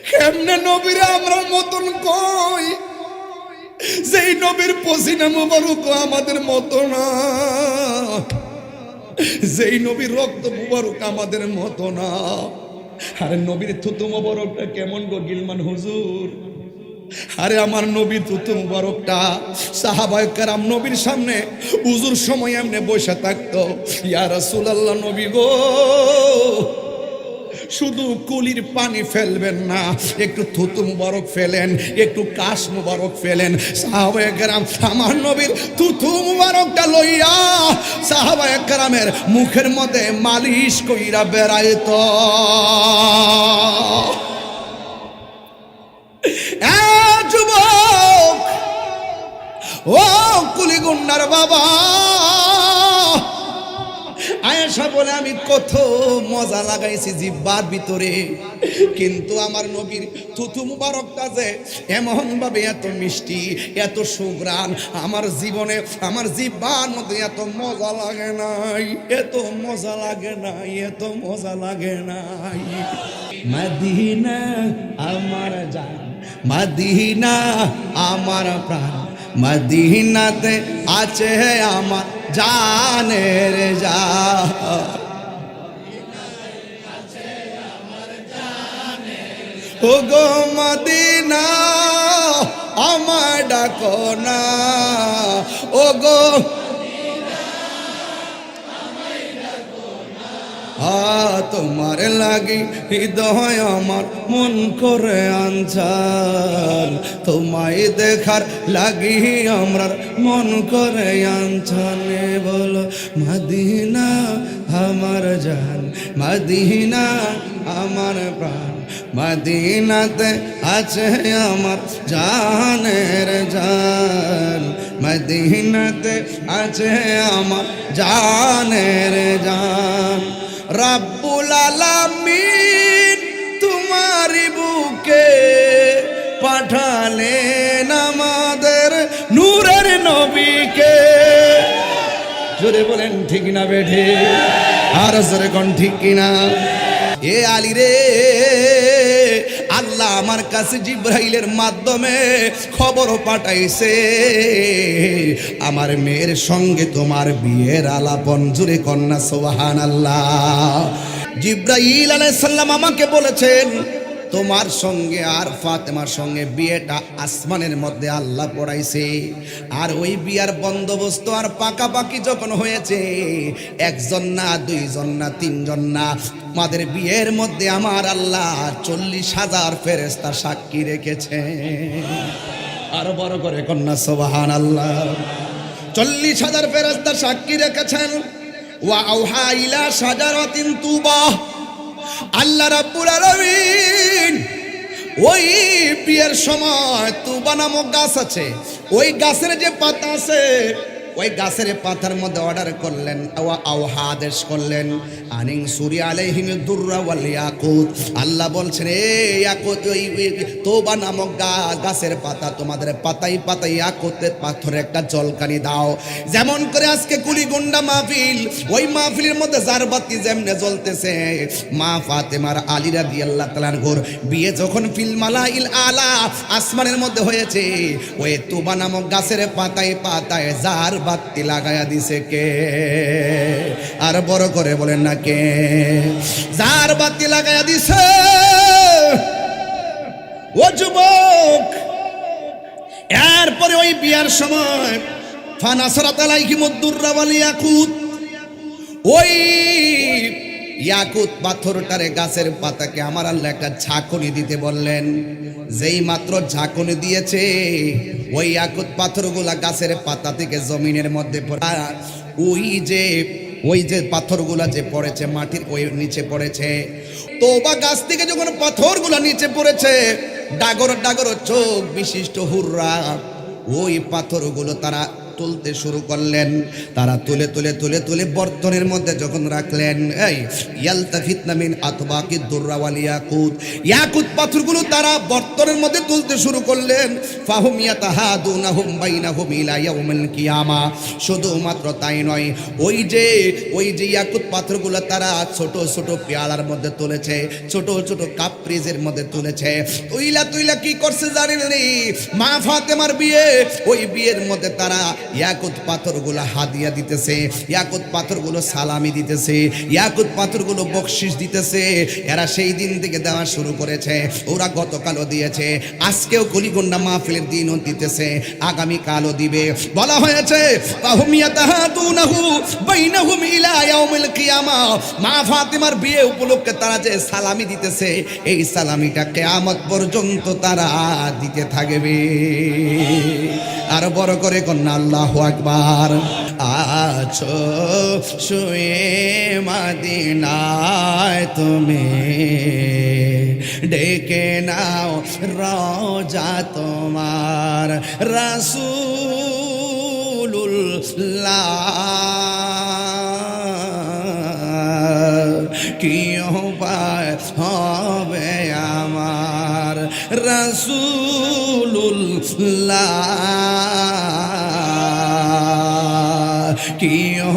কেমনে নবীরে আমরা মতন কই, যেই নবীর পসিনা মুবারক আমাদের মতো না, যেই নবীর রক্ত মুবারক আমাদের মতো না। আরে নবীর থুতু মুবারকটা কেমন গো গিলমান হুজুর? আরে আমার নবী থুতু মুবারকটা সাহাবায়ে কেরাম নবীর সামনে হুজুর সময় এমনি বসে থাকতো, ইয়া রাসূলুল্লাহ নবী গো শুধু কুলির পানি ফেলবেন না, একটু থুতু মুবারক ফেলেন, একটু কাশ মুবারক ফেলেন। সাহাবায়ে কেরাম আমার নবীর থুতু মুবারকটা লইয়া সাহাবায়ে কেরামের মুখের মধ্যে মালিশ কইরা বেড়াইতো। যুবক ও কুলিগুন্ডার বাবা, আয়েশা বলে আমি কত মজা লাগাইছি জিহ্বার ভিতরে, কিন্তু আমার নবীর থুতু মুবারকটা যে এমন ভাবে এত মিষ্টি, এত সুঘ্রাণ, আমার জীবনে আমার জিহ্বার মধ্যে এত মজা লাগে নাই, এত মজা লাগে নাই, এত মজা লাগে নাই। মদিনা আমার জান, মদিনা আমার প্রাণ, মদিনাতে আছে আমার জানের জান। ও গো মদিনা আমায় ডাকো না, ও গো তোমার লাগি হৃদয় আমার মন করে আনছান, তোমায় দেখার লাগি আমরা মন করে আনছানে। বলো মদিনা আমার জান, মদিনা আমার প্রাণ, মদিনাতে আছে আমার জানের জান, মদিনাতে আছে আমার জানের জান। রব্বুল আলামিন তোমারি বুকে পাঠালেন আমাদের নূরের নবীকে। জোরে বলেন ঠিক না বেঠে, আর জোরে কোন ঠিক কিনা? এ আলী রে, আল্লাহ আমার কাছে জিব্রাইলের মাধ্যমে খবর পাঠাইছে আমার মেয়ের সঙ্গে তোমার বিয়ের আলাপন। জুড়ে কন্যা সুবহানাল্লাহ। জিব্রাইল আলাইহিস সালাম আমাকে বলেছেন তোমার সঙ্গে আর ফাতেমার সঙ্গে বিয়েটা আসমানের মধ্যে আল্লাহ পড়াইছে। আর ওই বিয়ার বন্দোবস্ত আর পাকাপাকি যখন হয়েছে, একজন না, দুইজন না, তিনজন না, আমাদের বিয়ের মধ্যে আমার আল্লাহ 40,000 ফেরেশতা সাক্ষী রেখেছে। আরো বড় করে কন্যা সুবহানাল্লাহ। 40,000 ফেরেশতা সাক্ষী রেখেছেন। ওয়া আউহা ইলা শাজারাতিন তুবা, আল্লাহ রাব্বুল আলামিন ওই বিয়ের সময় তুবা নামক গাছ আছে, ওই গাছের যে পাতা আছে, ওই গাছের পাতার মধ্যে অর্ডার করলেন, আওহা আদেশ করলেন আনিন সুরি আলাইহিম দুররা ওয়াল ইয়াকুত। আল্লাহ বলছেন এই ইয়াকুত, ওই তোবা নামক গাছের পাতা, তোমাদের পাতাই পাতাই ইয়াকুতের পাথরে একটা জলকানি দাও। যেমন করে আজকে কুলিগুন্ডা মাহফিল, ওই মাহফিলের মধ্যে জারবাতি যেমনে জ্বলতেছে, মা ফাতেমার আলী রাদিয়াল্লাহু তাআলা আনহুর বিয়ে যখন ফিল মালাইল আলা আসমানের মধ্যে হয়েছে, ওই তোবা নামক গাছের পাতায় পাতায় জার বাতি লাগায়া দিছে কে? আর বড় করে বলেন না কে? জার বাতি লাগায়া দিছে। ও যুবক, এরপরে ওই বিয়ার সময় ফানাসরাত আলাইহিমুদ দুররা ওয়াল ইয়াকুত, ওই ইয়াকুত পাথরটারে গাছের পাতাকে আমার আল্লাহ একটা ঝাঁকুনি দিতে বললেন। যেই মাত্র ঝাঁকুনি দিয়েছে, ওই ইয়াকুত পাথরগুলা গাছের পাতা থেকে জমিনের মধ্যে পড়ে, ওই যে পাথরগুলা যে পড়েছে মাটির ওই নিচে পড়েছে। তোবা গাছ থেকে যখন পাথরগুলা নিচে পড়েছে, ডাগর ডাগর চোখ বিশিষ্ট হুররা ওই পাথরগুলো তারা তুলতে শুরু করলেন। তারা তুলে তুলে তুলে তুলে বর্তনের মধ্যে যখন রাখলেন, এই ইয়ালতাফিতনা মিন আতবাকি দুররা ওয়াল ইয়াকুত, ইয়াকুত পাথরগুলো তারা বর্তনের মধ্যে তুলতে শুরু করলেন। ফাহুম ইয়াতাহাদুনাহুম বাইনাহুম ইলা ইয়াউমিল কিয়ামা। শুধুমাত্র তাই নয়, ওই যে ইয়াকুত পাথরগুলো তারা ছোট ছোট পেয়ালার মধ্যে তুলেছে, ছোট ছোট কাপ্রিজের মধ্যে তুলেছে। তুইলা কি করছে জানেন? মা ফাতেমার বিয়ে, ওই বিয়ের মধ্যে তারা ইয়াকুত পাথরগুলো হাদিয়া দিতেছে, ইয়াকুত পাথরগুলো সালামি দিতেছে, ইয়াকুত পাথরগুলো বকশিশ দিতেছে। এরা সেই দিন থেকে দেওয়া শুরু করেছে। ওরা গতকালও দিয়েছে, আজকেও কলিগন্ডা মাহফিলের দিনও দিতেছে, আগামী কালও দিবে। বলা হয়েছে ফাহুম ইয়াতাহাদুনাহু বাইনাহুম ইলা ইয়াউমিল কিয়ামা। মা ফাতেমার বিয়ে উপলক্ষে তারা যে সালামি দিতেছে, এই সালামিটা কিয়ামত পর্যন্ত তারা দিতে থাকবে। আর বড় করে কন্যা আল্লাহু আকবার। আছো শুয়ে মদিনায় তুমি, ডেকে নাও রওজা তোমার রাসূলুল্লাহ। কি উপায় হবে আমার রাসূলুল্লাহ, কি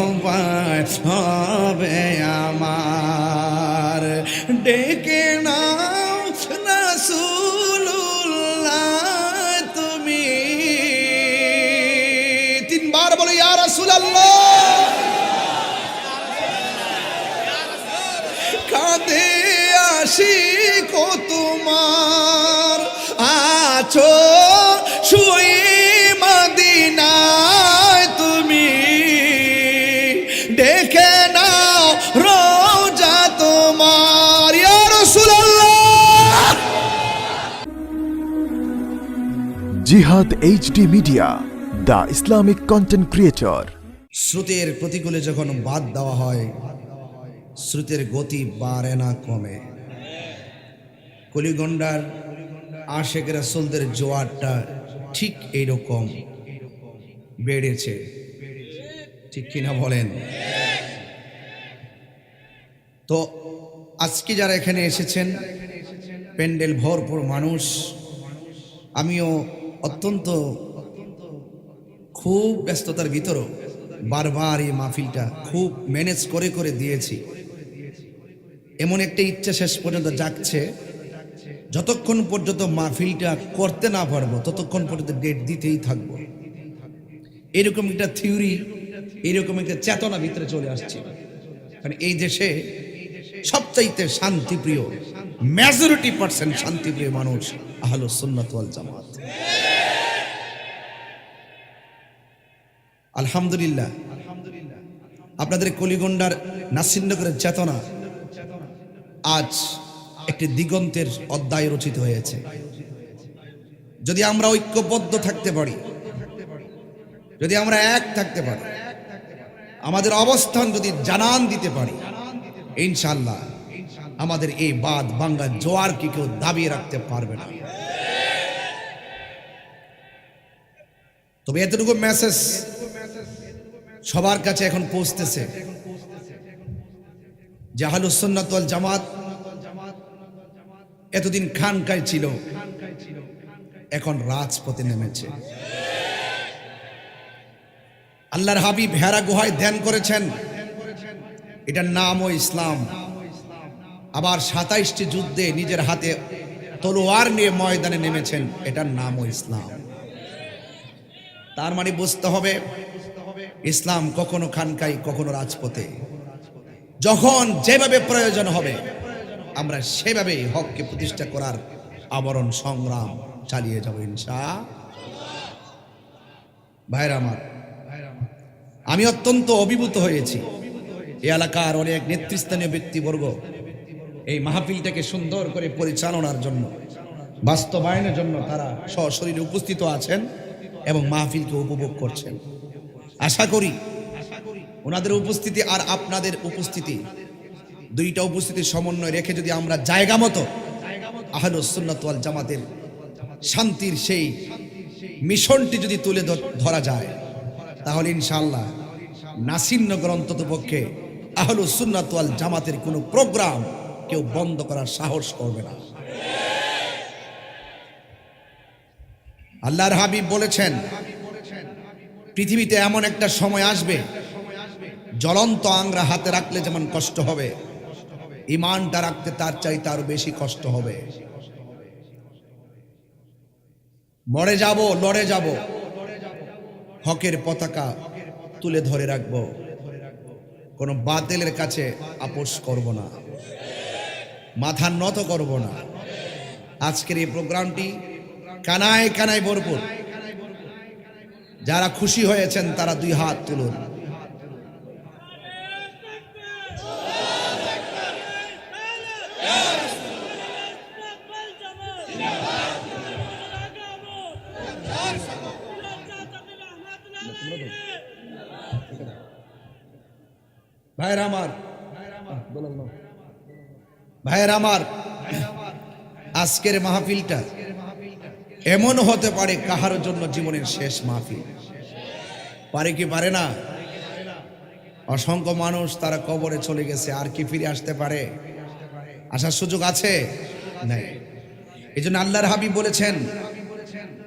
উপায় হবে আমার, ডেকে নাও রাসূলুল্লাহ তুমি। তিনবার বলো ইয়া রাসূলুল্লাহ। কাঁদে আশিক তোমার, আছো শুয়ে মদিনায় তুমি, দেখে নাও রওজা তোমার ইয়া রাসূলুল্লাহ। জিহাদ HD media, the Islamic content creator. স্রোতের প্রতিকূলে যখন বাদ দেওয়া হয়, স্রোতের গতি বাড়ে না কমে। কলিগন্ডার আশেক রাসূলদের জোয়ারটা ঠিক এইরকম বেড়েছে, ঠিক কিনা বলেন? তো আজকে যারা এখানে এসেছেন, প্যান্ডেল ভরপুর মানুষ, আমিও অত্যন্ত খুব ব্যস্ততার ভিতরও বারবার এই মাহফিলটা খুব ম্যানেজ করে করে দিয়েছি। এমন একটা ইচ্ছা শেষ পর্যন্ত জাগছে, যতক্ষণ পর্যন্ত মাহফিলটা করতে না পারবো ততক্ষণ পর্যন্ত ডেট দিতেই থাকবো। এরকম একটা থিওরি, এরকম একটা চেতনা ভিতরে চলে আসছে। কারণ এই দেশে সবচাইতে শান্তিপ্রিয়, মেজরিটি পার্সেন্ট শান্তিপ্রিয় মানুষ আহলুস সুন্নাত ওয়াল জামাত। আলহামদুলিল্লাহ, আপনাদের কলিগন্ডার নাসিরনগরের চেতনা আজ একটি দিগন্তের অধ্যায় রচিত হয়েছে। যদি আমরা ঐক্যবদ্ধ থাকতে পারি, যদি আমরা এক থাকতে পারি, আমাদের অবস্থান যদি জানান দিতে পারি, ইনশাআল্লাহ আমাদের এই বাদ বাংলা জোয়ার কি কেউ দাবিয়ে রাখতে পারবে না। তবে এতটুকু মেসেজ সবার কাছে এখন পৌঁছতেছে যে আহলুস সুন্নাত ওয়াল জামাত এতদিন খানকায় ছিল, এখন রাজপথে নেমেছে। আল্লাহর হাবিব হেরা গুহায় ধ্যান করেছেন, এটার নামও ইসলাম। আবার 27টি যুদ্ধে নিজের হাতে তলোয়ার নিয়ে ময়দানে নেমেছেন, এটার নামও ইসলাম। তার মানে বুঝতে হবে ইসলাম কখনো খানকায়, কখনো রাজপথে। যখন যেভাবে প্রয়োজন হবে আমরা সেভাবেই হককে প্রতিষ্ঠা করার আবরণ সংগ্রাম চালিয়ে যাব ইনশাআল্লাহ। ভাইরা আমার, আমি অত্যন্ত অভিভূত হয়েছি। এই এলাকার অনেক নেতৃস্থানীয় ব্যক্তিবর্গ এই মাহফিলটাকে সুন্দর করে পরিচালনার জন্য, বাস্তবায়নের জন্য তারা সশরীরে উপস্থিত আছেন এবং মাহফিলকে উপভোগ করছেন। আশা করি ওনাদের উপস্থিতি আর আপনাদের উপস্থিতি, দুইটা উপস্থিতির সমন্বয় রেখে যদি আমরা জায়গা মতো আহলুস সুন্নাত ওয়াল জামাতের শান্তির সেই মিশনটি যদি তুলে ধরা যায়, তাহলে ইনশাআল্লাহ নাসিরনগর অন্তত পক্ষে আহলুস সুন্নাত ওয়াল জামাতের কোনো প্রোগ্রাম কেউ বন্ধ করার সাহস করবে না। আল্লাহর হাবিব বলেছেন, পৃথিবীতে এমন একটা সময় আসবে, জ্বলন্ত আংরা হাতে রাখলে যেমন কষ্ট হবে, ঈমানটা রাখতে তার চাইতে আরো বেশি কষ্ট হবে। মরে যাব, লড়ে যাব, হকের পতাকা তুলে ধরে রাখবো, কোন বাতিলের কাছে আপোষ করব না, মাথা নত করব না। আজকের এই প্রোগ্রামটি কানায় কানায় ভরপুর। যারা খুশি হয়েছেন তারা দুই হাত তুলুন। ভাইয়ের আমার, ভাইয়ের আমার, আজকের মাহফিলটা এমন হতে পারে কাহার জন্য জীবনের শেষ মাহফিল। পারে কি পারে না? অসংখ্য মানুষ তারা কবরে চলে গেছে, আর কি ফিরে আসতে পারে? আসার সুযোগ আছে? নাই। এই জন্য আল্লাহর হাবিব বলেছেন,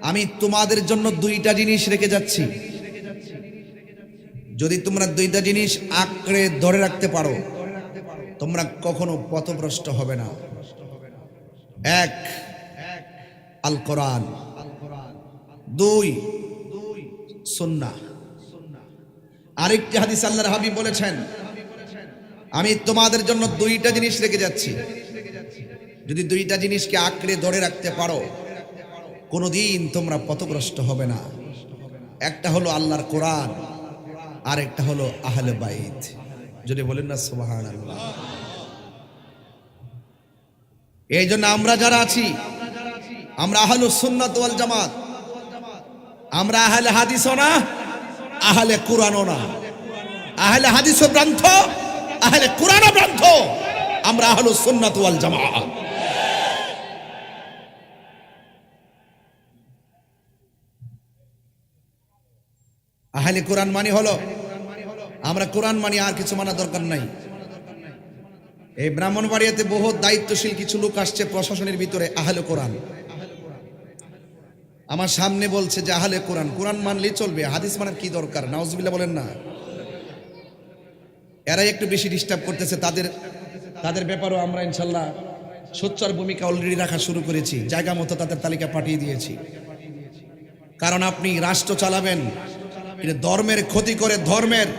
আমি তোমাদের জন্য দুইটা জিনিস রেখে যাচ্ছি, যদি তোমরা দুইটা জিনিস আঁকড়ে ধরে রাখতে পারো তোমরা কখনো পথভ্রষ্ট হবে না। এক, আল কোরআন, দুই, সুন্নাহ। আরেকটি হাদিস আল্লাহর হাবিব বলেছেন, আমি তোমাদের জন্য দুইটা জিনিস রেখে যাচ্ছি, যদি দুইটা জিনিসকে আঁকড়ে ধরে রাখতে পারো কোনোদিন তোমরা পথভ্রষ্ট হবে না। একটা হলো আল্লাহর কোরআন, আর একটা হলো আহলে বাইত। যদি বলেন না সুবহানাল্লাহ। এই জন্য আমরা যারা আছি, আমরা আহলুস সুন্নাত ওয়াল জামাত, আমরা আহলে হাদিসও না, আহলে কোরআনও না। আহলে হাদিসও গ্রন্থ, আহলে কোরআনও গ্রন্থ, আমরা আহলুস সুন্নাত ওয়াল জামাত। আহলে কোরআন মানে হলো আমরা কোরআন মানি, আর কিছু মানা দরকার নাই। এই ব্রাহ্মণবাড়িয়াতে বহু দায়িত্বশীল কিছু লোক আসছে প্রশাসনের ভিতরে, আহলে কোরআন। আমার সামনে বলছে যে আহলে কোরআন, কোরআন মানলেই চলবে, হাদিস মানার কি দরকার? নাউজুবিল্লাহ বলেন না। এরাই একটু বেশি ডিস্টার্ব করতেছে। তাদের ব্যাপারেও আমরা ইনশাল্লাহ সোচ্চার ভূমিকা অলরেডি রাখা শুরু করেছি, জায়গা মতো তাদের তালিকা পাঠিয়ে দিয়েছি। কারণ আপনি রাষ্ট্র চালাবেন, এটা ধর্মের ক্ষতি করে, ধর্মের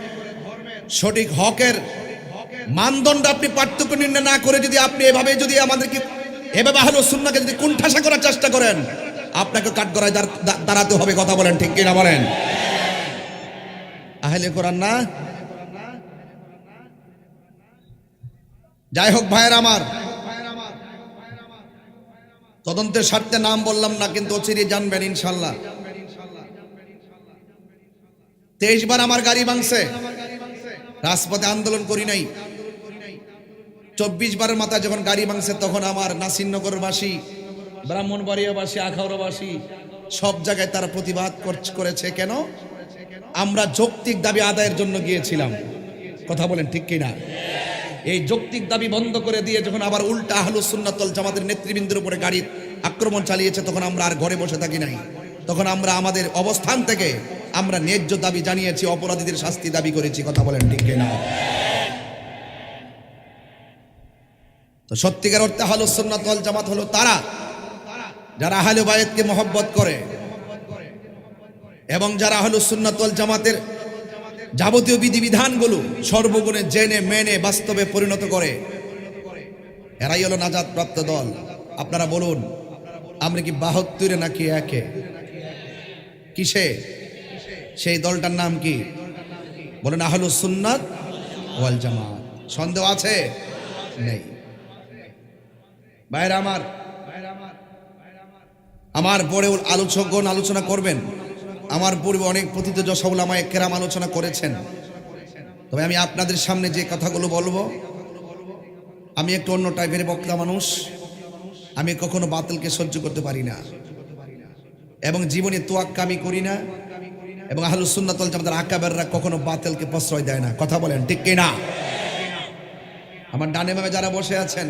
সঠিক হকের মানদণ্ড আপনি পার্থক্য নির্ণয় না করে যদি আপনি এভাবে যদি আমাদেরকে এভাবে আহলুস সুন্নাহকে যদি কুণ্ঠাসা করার চেষ্টা করেন, আপনাকে কাঠগড়ায় দাঁড়াতে হবে। কথা বলেন, ঠিক কিনা বলেন? আহলে কোরআন না। যাই হোক ভাইয়ের আমার, তদন্তের স্বার্থে নাম বললাম না, কিন্তু অচিরে জানবেন ইনশাল্লাহ। 23 বার আমার গাড়ি ভাঙছে, রাজপথে আন্দোলন করি নাই। 24 বারের মাথায় যখন গাড়ি ভাঙছে তখন আমার নাসিরনগরবাসী, ব্রাহ্মণবাড়িয়াবাসী, আখাউড়াবাসী সব জায়গায় তারা প্রতিবাদ করেছে। কেন? আমরা যৌক্তিক দাবি আদায়ের জন্য গিয়েছিলাম। কথা বলেন, ঠিক কিনা? এই যৌক্তিক দাবি বন্ধ করে দিয়ে যখন আবার উল্টা আহলুস সুন্নাত ওয়াল জামাতের নেতৃবৃন্দের উপরে গাড়ি আক্রমণ চালিয়েছে, তখন আমরা আর ঘরে বসে থাকি নাই। তখন আমরা আমাদের অবস্থান থেকে আমরা ন্যায্য দাবি জানিয়েছি, অপরাধীদের শাস্তি দাবি করেছি। কথা বলেন, ঠিক কিনা? তো সত্যিকার অর্থে আহলুস সুন্নাত ওয়াল জামাত হলো তারা যারা আহলে বাইতকে মহব্বত করে এবং যারা আহলুস সুন্নাত ওয়াল জামাতের যাবতীয় বিধিবিধানগুলো সর্বগুণে জেনে মেনে বাস্তবে পরিণত করে। এরাই হলো নাজাত প্রাপ্ত দল। আপনারা বলুন, আমরা কি 72 নাকি একে? কিসে? সেই দলটার নাম কি? বলেন আহলুস সুন্নাত ওয়াল জামাত। সন্দেহ আছে? নেই। ভাইরা আমার পরে আলোচকগণ আলোচনা করবেন। আমার পূর্বে অনেক পতিত যশা উলামায়ে কেরাম আলোচনা করেছেন। তবে আমি আপনাদের সামনে যে কথাগুলো বলবো, আমি একটু অন্য টাইপের বক্তা মানুষ। আমি কখনো বাতিলকে সহ্য করতে পারি না এবং জীবনে তোয়াক্কা আমি করি না এবং আহলুস সুন্নাত ওয়াল জামাতের আকাবেররা কখনো বাতিলকে প্রশ্রয় দেয় না। কথা বলেন ঠিক কি না? আমার ডানে বামে যারা বসে আছেন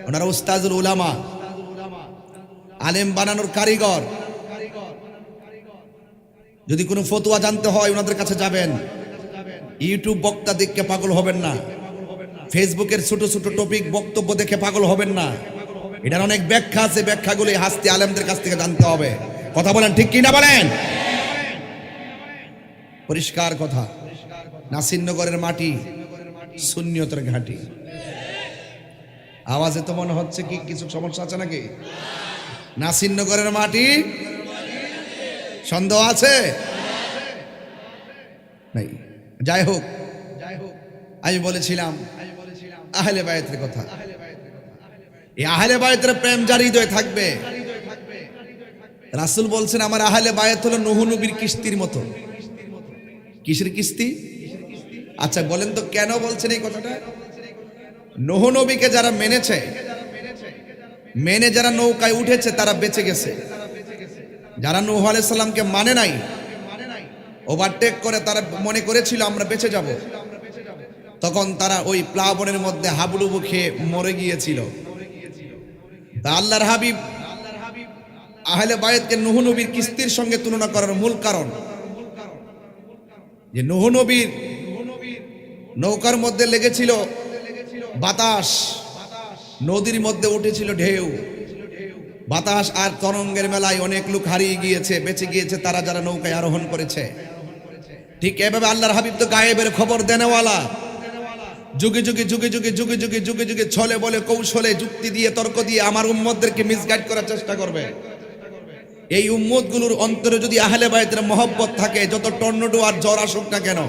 ওনারা উস্তাজুল উলামা, আলেম বানানোর কারিগর। যদি কোনো ফতোয়া জানতে হয় ওনাদের কাছে যাবেন। ইউটিউব বক্তা দেখে পাগল হবেন না, ফেসবুকের ছোট ছোট টপিক বক্তব্য দেখে পাগল হবেন না। এটার অনেক ব্যাখ্যা আছে, ব্যাখ্যাগুলি হাস্তি আলেমদের কাছ থেকে জানতে হবে। কথা বলেন ঠিক কি না বলেন? পরিষ্কার কথা, নাসিরনগরের মাটি সুন্নিয়তের ঘাঁটি। আওয়াজে তো মনে হচ্ছে কি কিছু সমস্যা আছে নাকি? নাসিরনগরের মাটি সন্দেহ আছে নাই? যাই হোক, আমি বলেছিলাম আহলে বায়তের কথা। এই আহলে বায়তের প্রেম যার হৃদয়ে থাকবে, রাসূল বলছেন আমার আহলে বায়ত হলো নূহ নবীর কিস্তির মতো। কিসের কিস্তি? আচ্ছা বলেন তো কেন বলছেন এই কথাটা? নূহ নবীকে যারা মেনেছে, মেনে যারা নৌকায় উঠেছে তারা বেঁচে গেছে। যারা নূহ আলাইহিস সালামকে মানে নাই, ওভারটেক করে তারা মনে করেছিল আমরা বেঁচে যাব, তখন তারা ওই প্লাবনের মধ্যে হাবুডুবু খেয়ে মরে গিয়েছিল। তা আল্লাহর হাবিব আহলে বায়তকে নূহ নবীর কিস্তির সঙ্গে তুলনা করার মূল কারণ যে নূহ নবীর নৌকার মধ্যে লেগেছিল বাতাস, নদীর মধ্যে উঠেছিল ঢেউ। বাতাস আর তরঙ্গের মেলায় অনেক লোক হারিয়ে গিয়েছে, বেঁচে গিয়েছে তারা যারা নৌকায় আরোহণ করেছে। ঠিক এভাবে আল্লাহর হাবিব তো গায়েবের খবর দেনেওয়ালা। যুগে যুগে যুগে যুগে যুগে যুগে যুগে যুগে ছলে বলে কৌশলে যুক্তি দিয়ে তর্ক দিয়ে আমার উম্মতদেরকে মিসগাইড করার চেষ্টা করবে। এই উম্মতগুলোর অন্তরে যদি আহলে বায়তের মহব্বত থাকে, যত টর্নেডো আর ঝড় আসুক না কেন,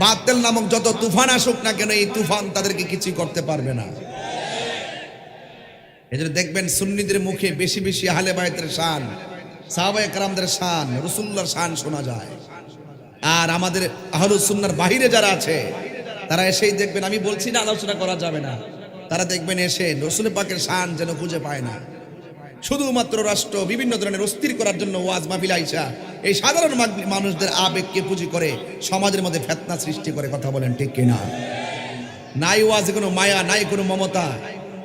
বাতিল নামক যত তুফান আসুক না কেন, এই তুফান তাদেরকে কিছুই করতে পারবে না। এজন্য দেখবেন সুন্নিদের মুখে বেশি বেশি আহলে বায়তের শান, সাহাবায়ে কেরামদের শান, রাসূলুল্লাহর শান শোনা যায়। আর আমাদের আহলুস সুন্নাহর বাহিরে যারা আছে তারা এসেই দেখবেন, আমি বলছি না আলোচনা করা যাবে না, তারা দেখবেন এসে রাসূল পাকের শান যেন খুঁজে পায় না। শুধুমাত্র রাষ্ট্র বিভিন্ন ধরনের অস্থির করার জন্য ওয়াজ মাহফিল আইসা এই সাধারণ মানুষদের আবেগকে পুঁজি করে সমাজের মধ্যে ফিতনা সৃষ্টি করে। কথা বলেন ঠিক কিনা? নাই ওয়াজে কোনো মায়া, নাই কোনো মমতা,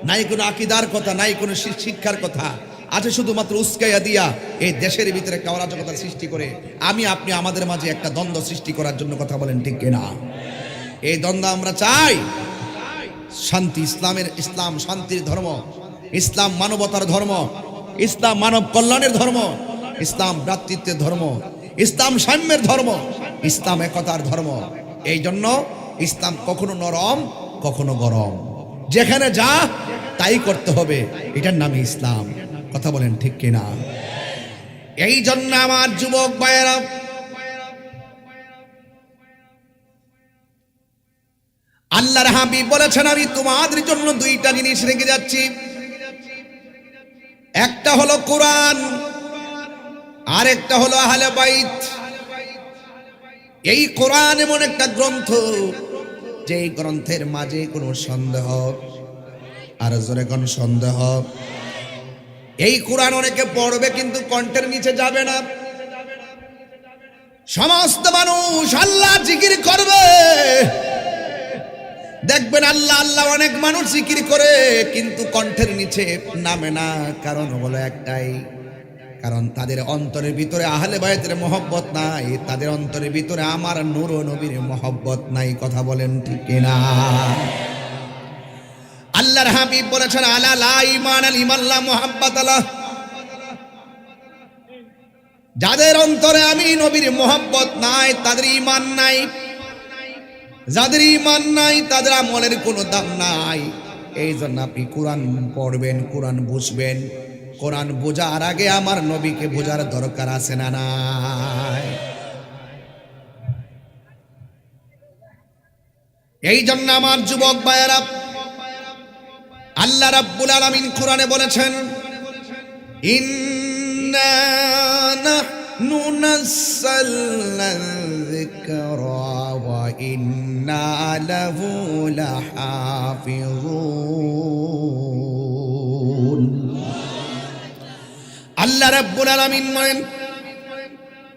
নাই কোনো আকীদার কথা, নাই কোনো শিক্ষার কথা আছে, শুধুমাত্র উস্কাইয়া দিয়া এই দেশের ভিতরে একটা অরাজকতা সৃষ্টি করে আমি আপনি আমাদের মাঝে একটা দ্বন্দ্ব সৃষ্টি করার জন্য। কথা বলেন ঠিক কিনা? এই দ্বন্দ্ব আমরা চাই শান্তি। ইসলাম শান্তির ধর্ম, ইসলাম মানবতার ধর্ম, ইসলাম মানব কল্যাণের ধর্ম, ইসলাম ভ্রাতৃত্বের ধর্ম, ইসলাম সাম্যের ধর্ম, ইসলাম একতার ধর্ম। এই জন্য ইসলাম কখনো নরম কখনো গরম, যেখানে যা তাই করতে হবে, এটার নামই ইসলাম। কথা বলেন ঠিক কিনা? এই জন্য আমার যুবক ভাইয়েরা, আল্লাহর হাবিব বলেছেন আমি তোমাদের জন্য দুইটা জিনিস রেখে যাচ্ছি, একটা হলো কোরআন আর একটা হলো আহলে বাইত। এই কোরআন এমন একটা গ্রন্থ যে গ্রন্থের মাঝে কোনো সন্দেহ, আর জোরে কোন সন্দেহ, এই কোরআন অনেকে পড়বে কিন্তু কণ্ঠের নিচে যাবে না। সমস্ত মানুষ আল্লাহ জিকির করবে, দেখবেন আল্লাহ আল্লাহ অনেক মানুষ জিকির করে কিন্তু কণ্ঠের নিচে নামে না। কারণ হলো একটাই, কারণ তাদের অন্তরের ভিতরে আহলে বায়তের মহব্বত নাই, তাদের অন্তরের ভিতরে আমার নূর নবীর মহব্বত নাই। কথা বলেন ঠিক কিনা? আল্লাহর হাবিব বলেছেন আলা লা ঈমান আল ঈমান লা মুহাব্বাত আলা, যাদের অন্তরে আমি নবীর মহব্বত নাই তাদের ঈমান নাই, যাদের ঈমান নাই তাদের আমলের কোনো দাম নাই। এই জন্য আপনি কোরআন পড়বেন, কোরআন বুঝবেন, কোরআন বোঝার আগে আমার নবীকে বোঝার দরকার আছে না নাই? এই জন্য আমার যুবক ভাইয়েরা, আল্লাহ রাব্বুল আলামিন কোরআনে বলেছেন ইন্না নাহনু নাযালনা যিকরা ওয়া ইন্না লাহু লাহাফিজুন। আল্লাহ রাব্বুল আলামিন বলেন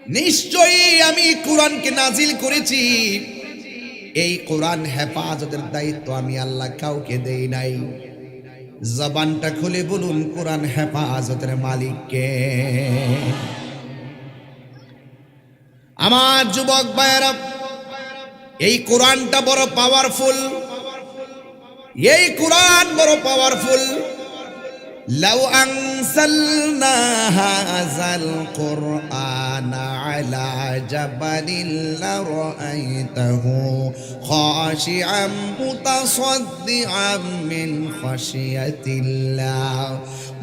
নিশ্চয়ই আমি কোরআনকে নাজিল করেছি, এই কোরআন হেফাজতের দায়িত্ব আমি আল্লাহ কাউকে দেই নাই। জবানটা খুলে বলুন কোরআন হেফাজতের মালিক কে? আমার যুবক ভাইয়েরা, এই কোরআনটা বড় পাওয়ারফুল, এই কোরআন বড় পাওয়ারফুল। লাউ আনসালনা হাযাল কুরআনা আলা জাবালিন লারাআইতাহু খাশিআম মুতাসাদ্দিআম মিন খাশিয়াতিল্লাহ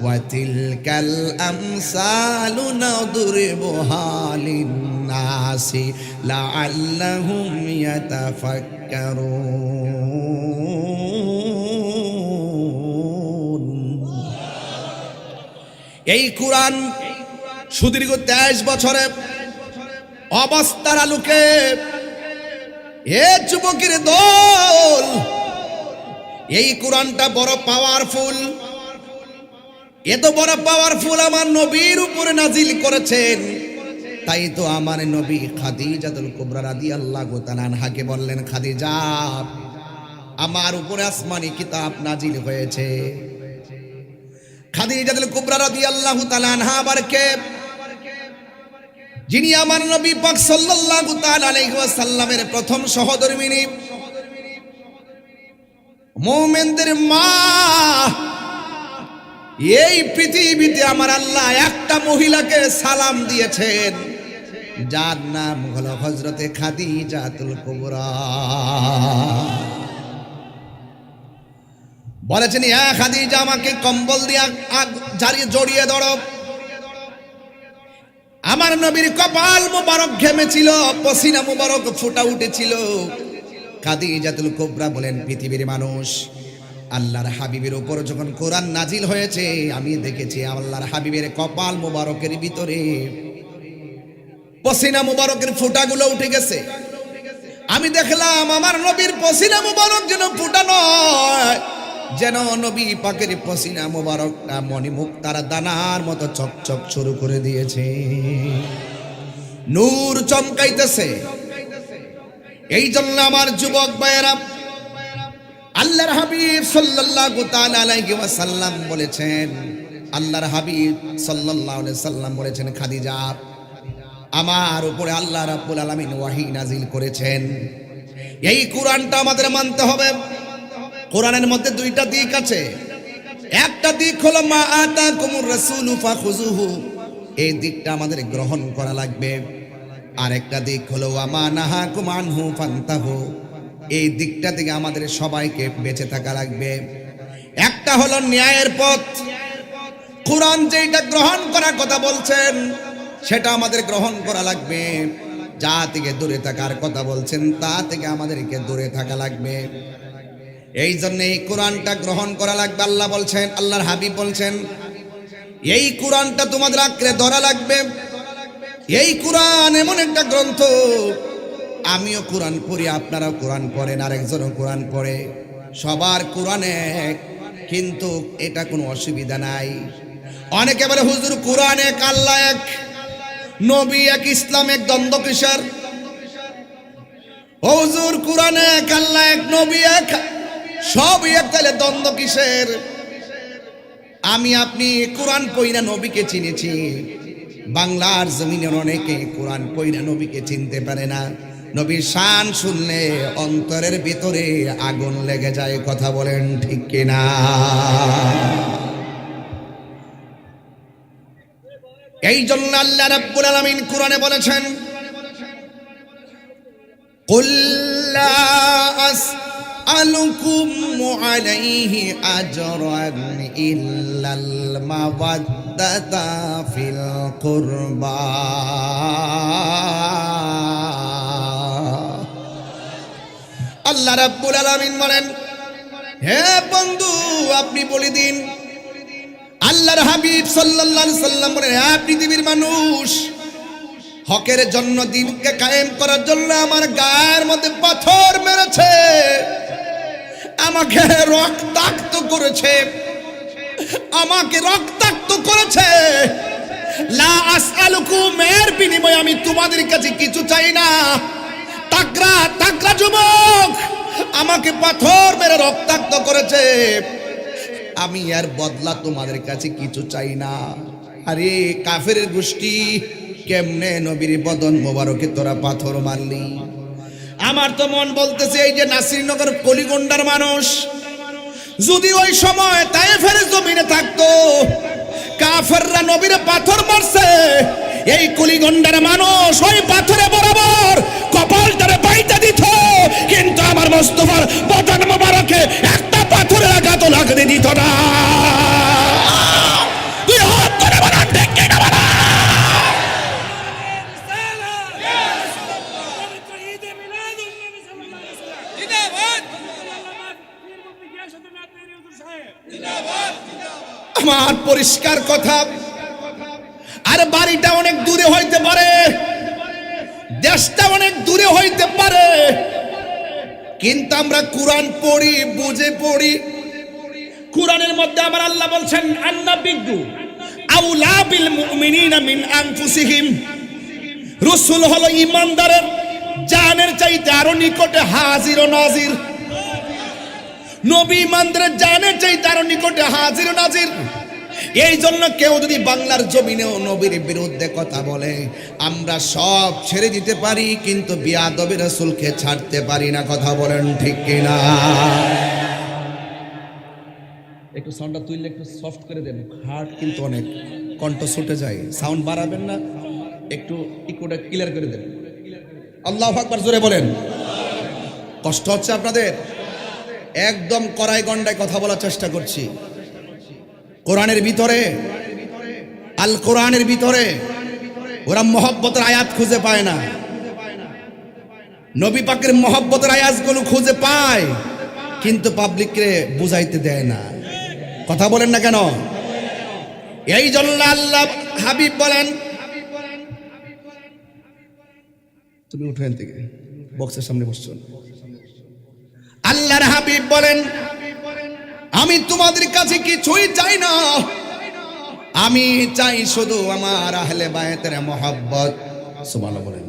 ওয়া তিলকাল আমসালু নাদরিবুহা লিন-নাসি লাআল্লাহুম ইয়াতাফাক্কারুন। এই কোরআন সুদীর্ঘ 23 বছরে অবস্থার আলোকে এ যুবকের দল, এই কোরআনটা বড় পাওয়ারফুল। এত বড় পাওয়ারফুল আমার নবীর উপরে নাজিল করেছেন। তাই তো আমার নবী খাদিজাতুল কুবরা রাদিয়াল্লাহু তাআলা আনহাকে বললেন, খাদিজা, আমার উপরে আসমানি কিতাব নাজিল হয়েছে। খাদিজাতুল কুবরা রাদিয়াল্লাহু তাআলা আনহা আবার কে? যিনি আমার নবী পাক সাল্লাল্লাহু তাআলা আলাইহি ওয়াসাল্লামের প্রথম সহধর্মিণী, মুমিনদের মা। এই পৃথিবীতে আমার আল্লাহ একটা মহিলাকে সালাম দিয়েছেন, যার নাম হলো হযরতে খাদিজাতুল কুবরা। বলেছেন, ইয়া খাদিজা, আমাকে কম্বল দিয়ে জড়িয়ে ধরো। আমার নবীর কপাল মুবারক ঘেমেছিল, পসিনা মুবারক ফুটা উঠেছিল। খাদিজাতুল কুবরা বলেন, পৃথিবীর মানুষ, আল্লাহর হাবিবের উপর যখন কোরআন নাজিল হয়েছে, আমি দেখেছি আল্লাহর হাবিবের কপাল মুবারকের ভিতরে পসিনা মুবারকের ফুটাগুলো উঠে গেছে। আমি দেখলাম আমার নবীর পসিনা মুবারক যেন ফুটা নয়, যেন নবী পাকের পসিনা মুবারকটা মণিমুক্তার দানার মতো চকচক শুরু করে দিয়েছে, নূর চমকাইতেছে। এই জন্য আমার যুবক ভাইয়েরা, আল্লাহর হাবিব সাল্লাল্লাহু তাআলা আলাইহি ওয়াসাল্লাম বলেছেন, আল্লাহর হাবিব সাল্লাল্লাহু আলাইহি সাল্লাম বলেছেন, খাদিজা, আমার উপরে আল্লাহ রাব্বুল আলামিন ওয়াহী নাজিল করেছেন। এই কোরআনটা আমাদের মানতে হবে। কোরআনের মধ্যে দুইটা দিক আছে। একটা দিক হলো মা আতাকুমুর রাসূলু ফাখুযুহু, এই দিকটা আমাদের গ্রহণ করা লাগবে। আর একটা দিক হলো ওয়া মা নাহাকুম আনহু ফান্তাহু, এই দিকটা থেকে আমাদের সবাইকে বেঁচে থাকা লাগবে। একটা হলো ন্যায়ের পথ। কোরআন যেটা গ্রহণ করার কথা বলছেন, সেটা আমাদের গ্রহণ করা লাগবে। যা থেকে দূরে থাকার কথা বলছেন, তা থেকে আমাদেরকে দূরে থাকা লাগবে। এই জন্য এই কোরআনটা গ্রহণ করা লাগবে। আল্লাহ বলছেন, আল্লাহর হাবিব বলছেন, এই কোরআনটা তোমাদের আঁকড়ে ধরা লাগবে। এই কোরআন এমন একটা গ্রন্থ, আমিও কোরআন পড়ি, আপনারাও কোরআন পড়েন, আরেকজনও কোরআন পড়ে, সবার কোরআন এক, কিন্তু এটা কোনো অসুবিধা নাই। অনেকে বলে, হুজুর কোরআন এক, আল্লাহ এক, নবী এক, ইসলাম এক, দ্বন্দ্ব কিসের? হুজুর কোরআন এক, আল্লাহ এক, নবী এক, সব এক, তাহলে দ্বন্দ্ব কিসের? আমি আপনি কোরআন পড়িনা নবীকে চিনেছি। বাংলার জমিনের অনেকে কোরআন পড়িনা নবীকে চিনতে পারে না। নবীর শান শুনলে অন্তরের ভিতরে আগুন লেগে যায়। কথা বলেন ঠিক কিনা? এই জন্য আল্লাহ রাব্বুল আলামিন কোরআনে বলেছেন, কুল লা আসআলুকুম আলাইহি আজরান ইল্লাল মাওয়াদ্দাতা ফিল কুরবা। আল্লাহ রাব্বুল আলামিন বলেন, হে বন্ধু, আপনি বলে দিন, আল্লাহর হাবিব সাল্লাল্লাহু আলাইহি সাল্লাম বলেন, হে পৃথিবীর মানুষ, হকের জন্য, দ্বীনকে কায়েম করার জন্য আমার গায়ের মধ্যে পাথর মেরেছে, আমাকে রক্তাক্ত করেছে, আমাকে রক্তাক্ত করেছে। লা আসআলুকুম, এর বিনিময়ে আমি তোমাদের কাছে কিছু চাই না। তাকরা তাকরা যুবক আমাকে পাথর মেরে রক্তাক্ত করেছে, আমি এর বদলা তোমাদের কাছে কিছু চাই না। আরে কাফের গোষ্ঠী, কেমনে নবীর বদন মোবারকে তোরা পাথর মারলি? আমার তো মন বলতেছে এই যে নাসিরনগর কলিগন্ডার মানুষ যদি ওই সময় তায়েফের জমিনে থাকতো, কাফেররা নবীর পাথর মারছে, এই কলিগন্ডার মানুষ ওই পাথরে বরাবর কপালটারে বাইতে দিত, কিন্তু আমার মুস্তাফার বদন মোবারকে একটা পাথরের আঘাত লাগতে দিত না। তুই হাত ধরে বলা ঠিক কিনা বলা? আমার পরিষ্কার কথা, আর বাড়িটা অনেক দূরে হইতে পারে, দেশটা অনেক দূরে হইতে পারে, কিন্তু আমরা কোরআন পড়ি, বুঝে পড়ি। কোরআনের মধ্যে আমার আল্লাহ বলছেন আন্নাবিয়্যু আউলা বিল মুমিনিনা মিন আনফুসিহিম, রাসূল হলো ঈমানদারের জানের চাইতে আরো নিকটে হাজির ও নাজির। নবী ঈমানদারের জানের চাইতে আরো নিকটে হাজির ও নাজির। এই জন্য কেউ যদি বাংলার জমিনেও নবীর বিরুদ্ধে কথা বলে, আমরা সব ছেড়ে দিতে পারি, কিন্তু বিয়াদবি রাসূলকে ছাড়তে পারি না। কথা বলেন ঠিক কিনা? একটু সাউন্ডটা তুললে একটু সফট করে দেন, হার্ট কিন্তু অনেক কণ্ঠ ছুটে যায়। সাউন্ড বাড়াবেন না, একটু ইকোটা ক্লিয়ার করে দেন। আল্লাহু আকবার জোরে বলেন। কষ্ট হচ্ছে আপনাদের? একদম কড়াই গন্ডায় কথা বলার চেষ্টা করছি। কোরআনের ভিতরে, আল কোরআনের ভিতরে ওরা মহব্বতের আয়াত খুঁজে পায় না, নবী পাকের মহব্বতের আয়াতগুলো খুঁজে পায়, কিন্তু পাবলিককে বুঝাইতে দেয় না। কথা বলেন না কেন? এই জন্য আল্লাহ হাবিব বলেন, তুমি উঠেন থেকে বক্সের সামনে বসছো। আল্লাহর হাবিব বলেন, আমি তোমাদের কাছে কিছুই চাই না, আমি চাই শুধু আমার আহলে বায়তের মহব্বত। সুবহানাল্লাহ বলেন।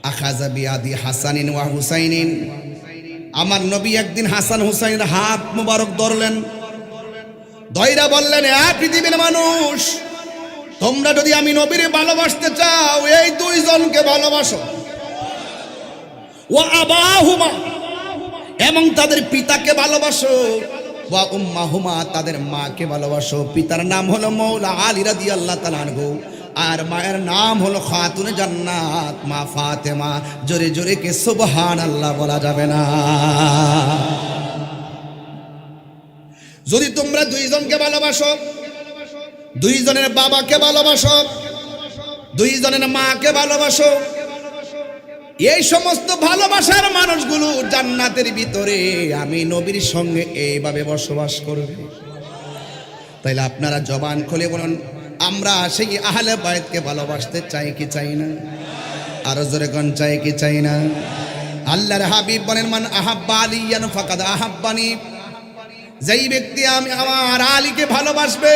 আখাযা বিয়াদি হাসানিন ওয়া হুসাইনিন, আমার নবী একদিন হাসান হুসাইনের হাত মুবারক ধরলেন, ধইরা বললেন, এ পৃথিবীর মানুষ, তোমরা যদি আমি নবীরে ভালোবাসতে চাও, এই দুইজনকে ভালোবাসো। ওয়া আবাহুমা, এবং তাদের পিতাকে ভালোবাসো। ওয়া উম্মাহুমা, তাদের মাকে ভালোবাসো। পিতার নাম হলো মৌলা আলী রাদিয়াল্লাহু তাআলা আনহু, আর মায়ের নাম হলো খাতুনে জান্নাত মা ফাতেমা। জোরে জোরে কে সুবহানাল্লাহ বলা যাবে না? যদি তোমরা দুইজনকে ভালোবাসো, দুইজনের বাবাকে ভালোবাসো, দুইজনের মাকে ভালোবাসো, এই সমস্ত ভালোবাসার মানুষগুলো জান্নাতের ভিতরে আমি নবীর সঙ্গে এইভাবে বসবাস করবে। তাইলে আপনারা জবান খুলে বলুন, আমরা সেই আহলে বায়তকে ভালোবাসতে চাই কি চাই না? আরো জোরে কোন চাই কি চাই না? আল্লাহর হাবিব বলেন, মান আহাব্বা আলিয়ান ফাকাদ আহাব্বানি, যেই ব্যক্তি আমি আমার আলীকে ভালোবাসবে,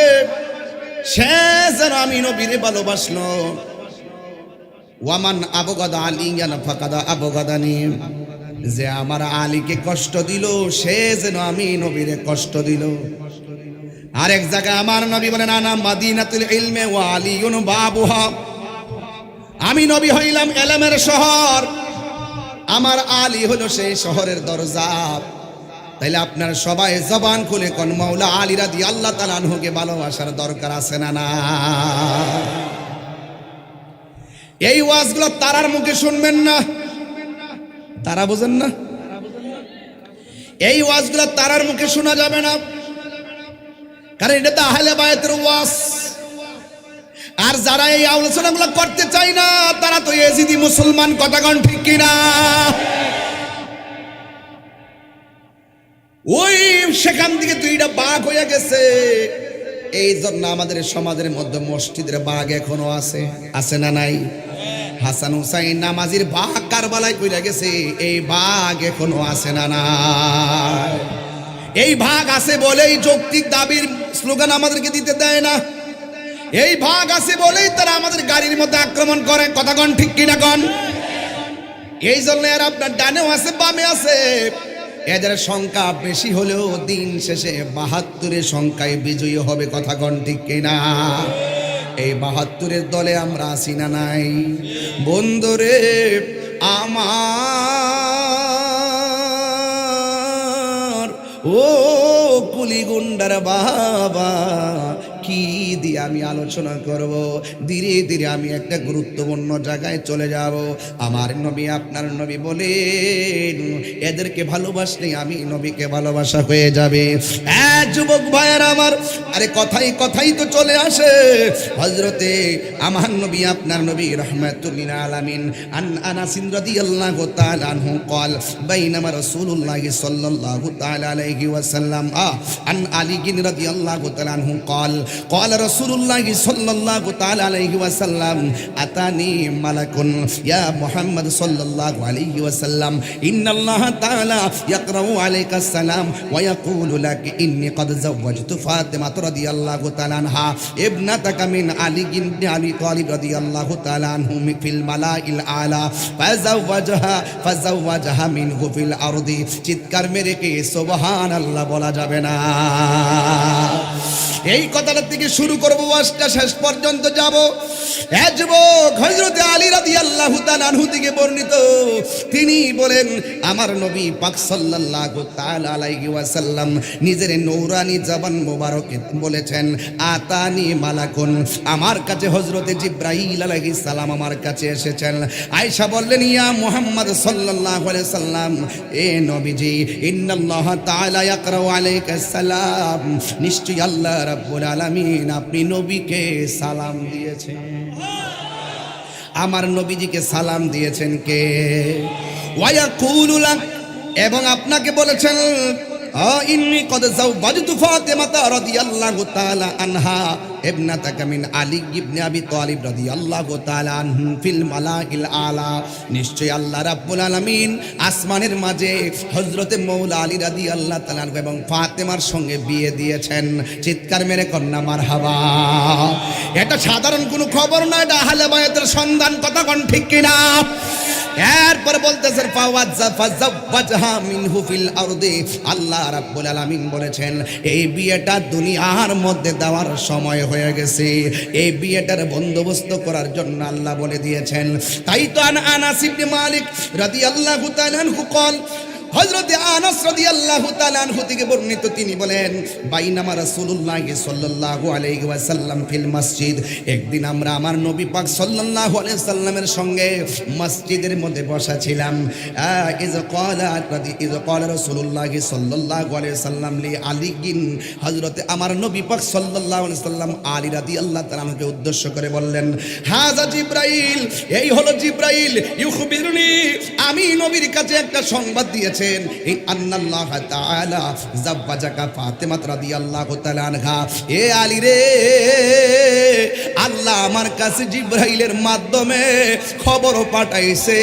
সে যেন আমি নবীরে ভালোবাসলো। ওয়ামান আবগাদা আলিয়ান ফাকাদ আবগাদানি, যে আমার আলীকে কষ্ট দিল, সে যেন আমি নবীরে কষ্ট দিল। আরেক জায়গায় আমার নবী বলেন, আনা মাদিনাতুল ইলমে ওয়া আলিয়ুন বাবুহা, আমি নবী হইলাম ইলমের শহর, আমার আলী হলো সেই শহরের দরজা। তাইলে আপনারা সবাই জবান খুলে কোন মাওলা আলী রাদিয়াল্লাহু তাআলা আনহুকে ভালোবাসার দরকার আছে না? না। এই ওয়াজগুলো তারার মুখে শুনবেন না, তারা বোঝেন না? এই ওয়াজগুলো তারার মুখে শোনা যাবে না, কারণ এটা তো আহলে বায়তের ওয়াজ। আর যারা এই আলোচনাগুলো করতে চায় না, তারা তো ইয়েজিদি মুসলমান। কথা কোন ঠিক কিনা? ওই সেখান থেকে দুইটা বাঘ হয়ে গেছে। এই জন্য আমাদের সমাজের মধ্যে মসজিদের বাঘ এখনো আছে, আছে না নাই? হাসান হুসাইন নামাজির বাঘ কারবালায় কইরা গেছে, এই বাঘ এখনো আছে না নাই? এই ভাগ আছে বলেই যৌক্তিক দাবির স্লোগান আমাদেরকে দিতে দেয় না। এই ভাগ আছে বলেই তারা আমাদের গাড়ির মধ্যে আক্রমণ করে। কথা কন ঠিক কিনা কন? এই জন্য আর আপনার ডানেও আছে বামে আছে, এদের সংখ্যা বেশি হলেও দিন শেষে ৭২-এর সংখ্যায় বিজয়ী হবে। কথা কন ঠিক কিনা? এই ৭২-এর দলে আমরা আছি না নাই? বন্ধুরে আমার, ও কুলিগুন্ডার বাবা, কি দিয়ে আমি আলোচনা করব? ধীরে ধীরে আমি একটা গুরুত্বপূর্ণ জায়গায় চলে যাব। আমার নবী, আপনার নবী বলেন, এদেরকে ভালোবাসলে আমি নবীকে ভালোবাসা হয়ে যাবে। যুবক ভাইয়ের আমার, আরে কথাই কথাই তো চলে আসে। হযরতে আমার নবী, আপনার নবী রাহমাতুল্লিল আলামিন আন আনাস রাদিয়াল্লাহু তাআলা আনহু قال بينما رسول الله صلى الله تعالى عليه وسلم عن علي رضي الله تعالى عنه قال قال رسول الله صلى الله تعالى عليه وسلم أتاني ملك يا محمد صلى الله عليه وسلم إن الله تعالى يقرأ عليك السلام ويقول لك إني قد زوجت فاطمة رضي الله تعالى عنها ابنتك من علي بن أبي طالب رضي الله تعالى عنه في الملأ الأعلى فزوجها منه في الأرض। চিৎকার মেরে কি সুবহানাল্লাহ বলা যাবে না? এই কথাটা থেকে শুরু করব, ওয়াজটা শেষ পর্যন্ত যাব। যুবক, হযরতে আলী রাদিয়াল্লাহু তাআলা আনহু থেকে বর্ণিত, তিনি বলেন আমার নবী পাক সাল্লাল্লাহু তাআলা আলাইহি ওয়াসাল্লাম নিজের নূরানি জবান মোবারকে বলেছেন, আতানি মালাকুন, আমার কাছে হযরতে জিবরাইল আলাইহিস সালাম আমার কাছে এসেছেন। আয়েশা বললেন, ইয়া মুহাম্মদ সাল্লাল্লাহু আলাইহি সাল্লাম, এ নবীজি, ইন্নাল্লাহ তাআলা ইয়াকরাউ আলাইকা সালাম, নিশ্চয়ই আল্লাহ রাব্বুল আলামিন আপনি নবীকে সালাম দিয়েছেন। আমার নবীজিকে সালাম দিয়েছেন কে? ওয়ায়াকুলু লাক, এবং আপনাকে বলেছেন, ইন্নী কদ যাওয়াজতু ফাতিমাতা রাদিয়াল্লাহু তাআলা আনহা ইবনাতাকা মিন আলী ইবনে আবি তালিব রাদিয়াল্লাহু তাআলা আনহু ফিল মালাইল আলা, নিশ্চয়ই আল্লাহ রাব্বুল আলামিন আসমানের মাঝে হযরতে মৌলা আলী রাদিয়াল্লাহু তাআলা আনহু এবং ফাতেমার সঙ্গে বিয়ে দিয়েছেন। চিৎকার মেরে কন্যা মারহাবা। এটা সাধারণ কোনো খবর না, এটা আহলে বায়াতের সন্ধান। কথা কোন ঠিক কিনা? এরপর বলতেছেন ফাযাওয়াজহা মিনহু ফিল আরদি, আল্লাহ রাব্বুল আলামিন বলেছেন এই বিয়েটা দুনিয়ার মধ্যে দেওয়ার সময় হয়ে গেছে, এই বিয়েটার বন্দোবস্ত করার জন্য আল্লাহ বলে দিয়েছেন। তাই তো আনাস ইবনে মালিক রাদিয়াল্লাহু তাআলা আনহু قال, হযরতে আনাস রাদিয়াল্লাহু তাআলা আনহু থেকে বর্ণিত, তিনি বলেন, বাইনামা রাসূলুল্লাহ সাল্লাল্লাহু আলাইহি ওয়াসাল্লাম ফিল মসজিদ, একদিন আমরা আমার নবী পাক সাল্লাল্লাহু আলাইহি সাল্লামের সঙ্গে মসজিদের মধ্যে বসা ছিলাম। ইয ক্বালা রাসূলুল্লাহ সাল্লাল্লাহু আলাইহি সাল্লাম লি আলীগিন, হযরতে আমার নবী পাক সাল্লাল্লাহু আলাইহি সাল্লাম আলী রাদিয়াল্লাহু তাআলা আনহুকে উদ্দেশ্য করে বললেন, হাযা জিবরাইল, এই হলো জিবরাইল, ইউখবিরুনি, আমি নবীর কাছে একটা সংবাদ দিয়েছি, আন্নাল্লাহ তাআলা যাওয়াজাকা ফাতিমা রাদিয়াল্লাহু তাআলা আনহা। এ আলী রে, আল্লাহ আমার কাছে জিবরাইলের মাধ্যমে খবর পাঠাইছে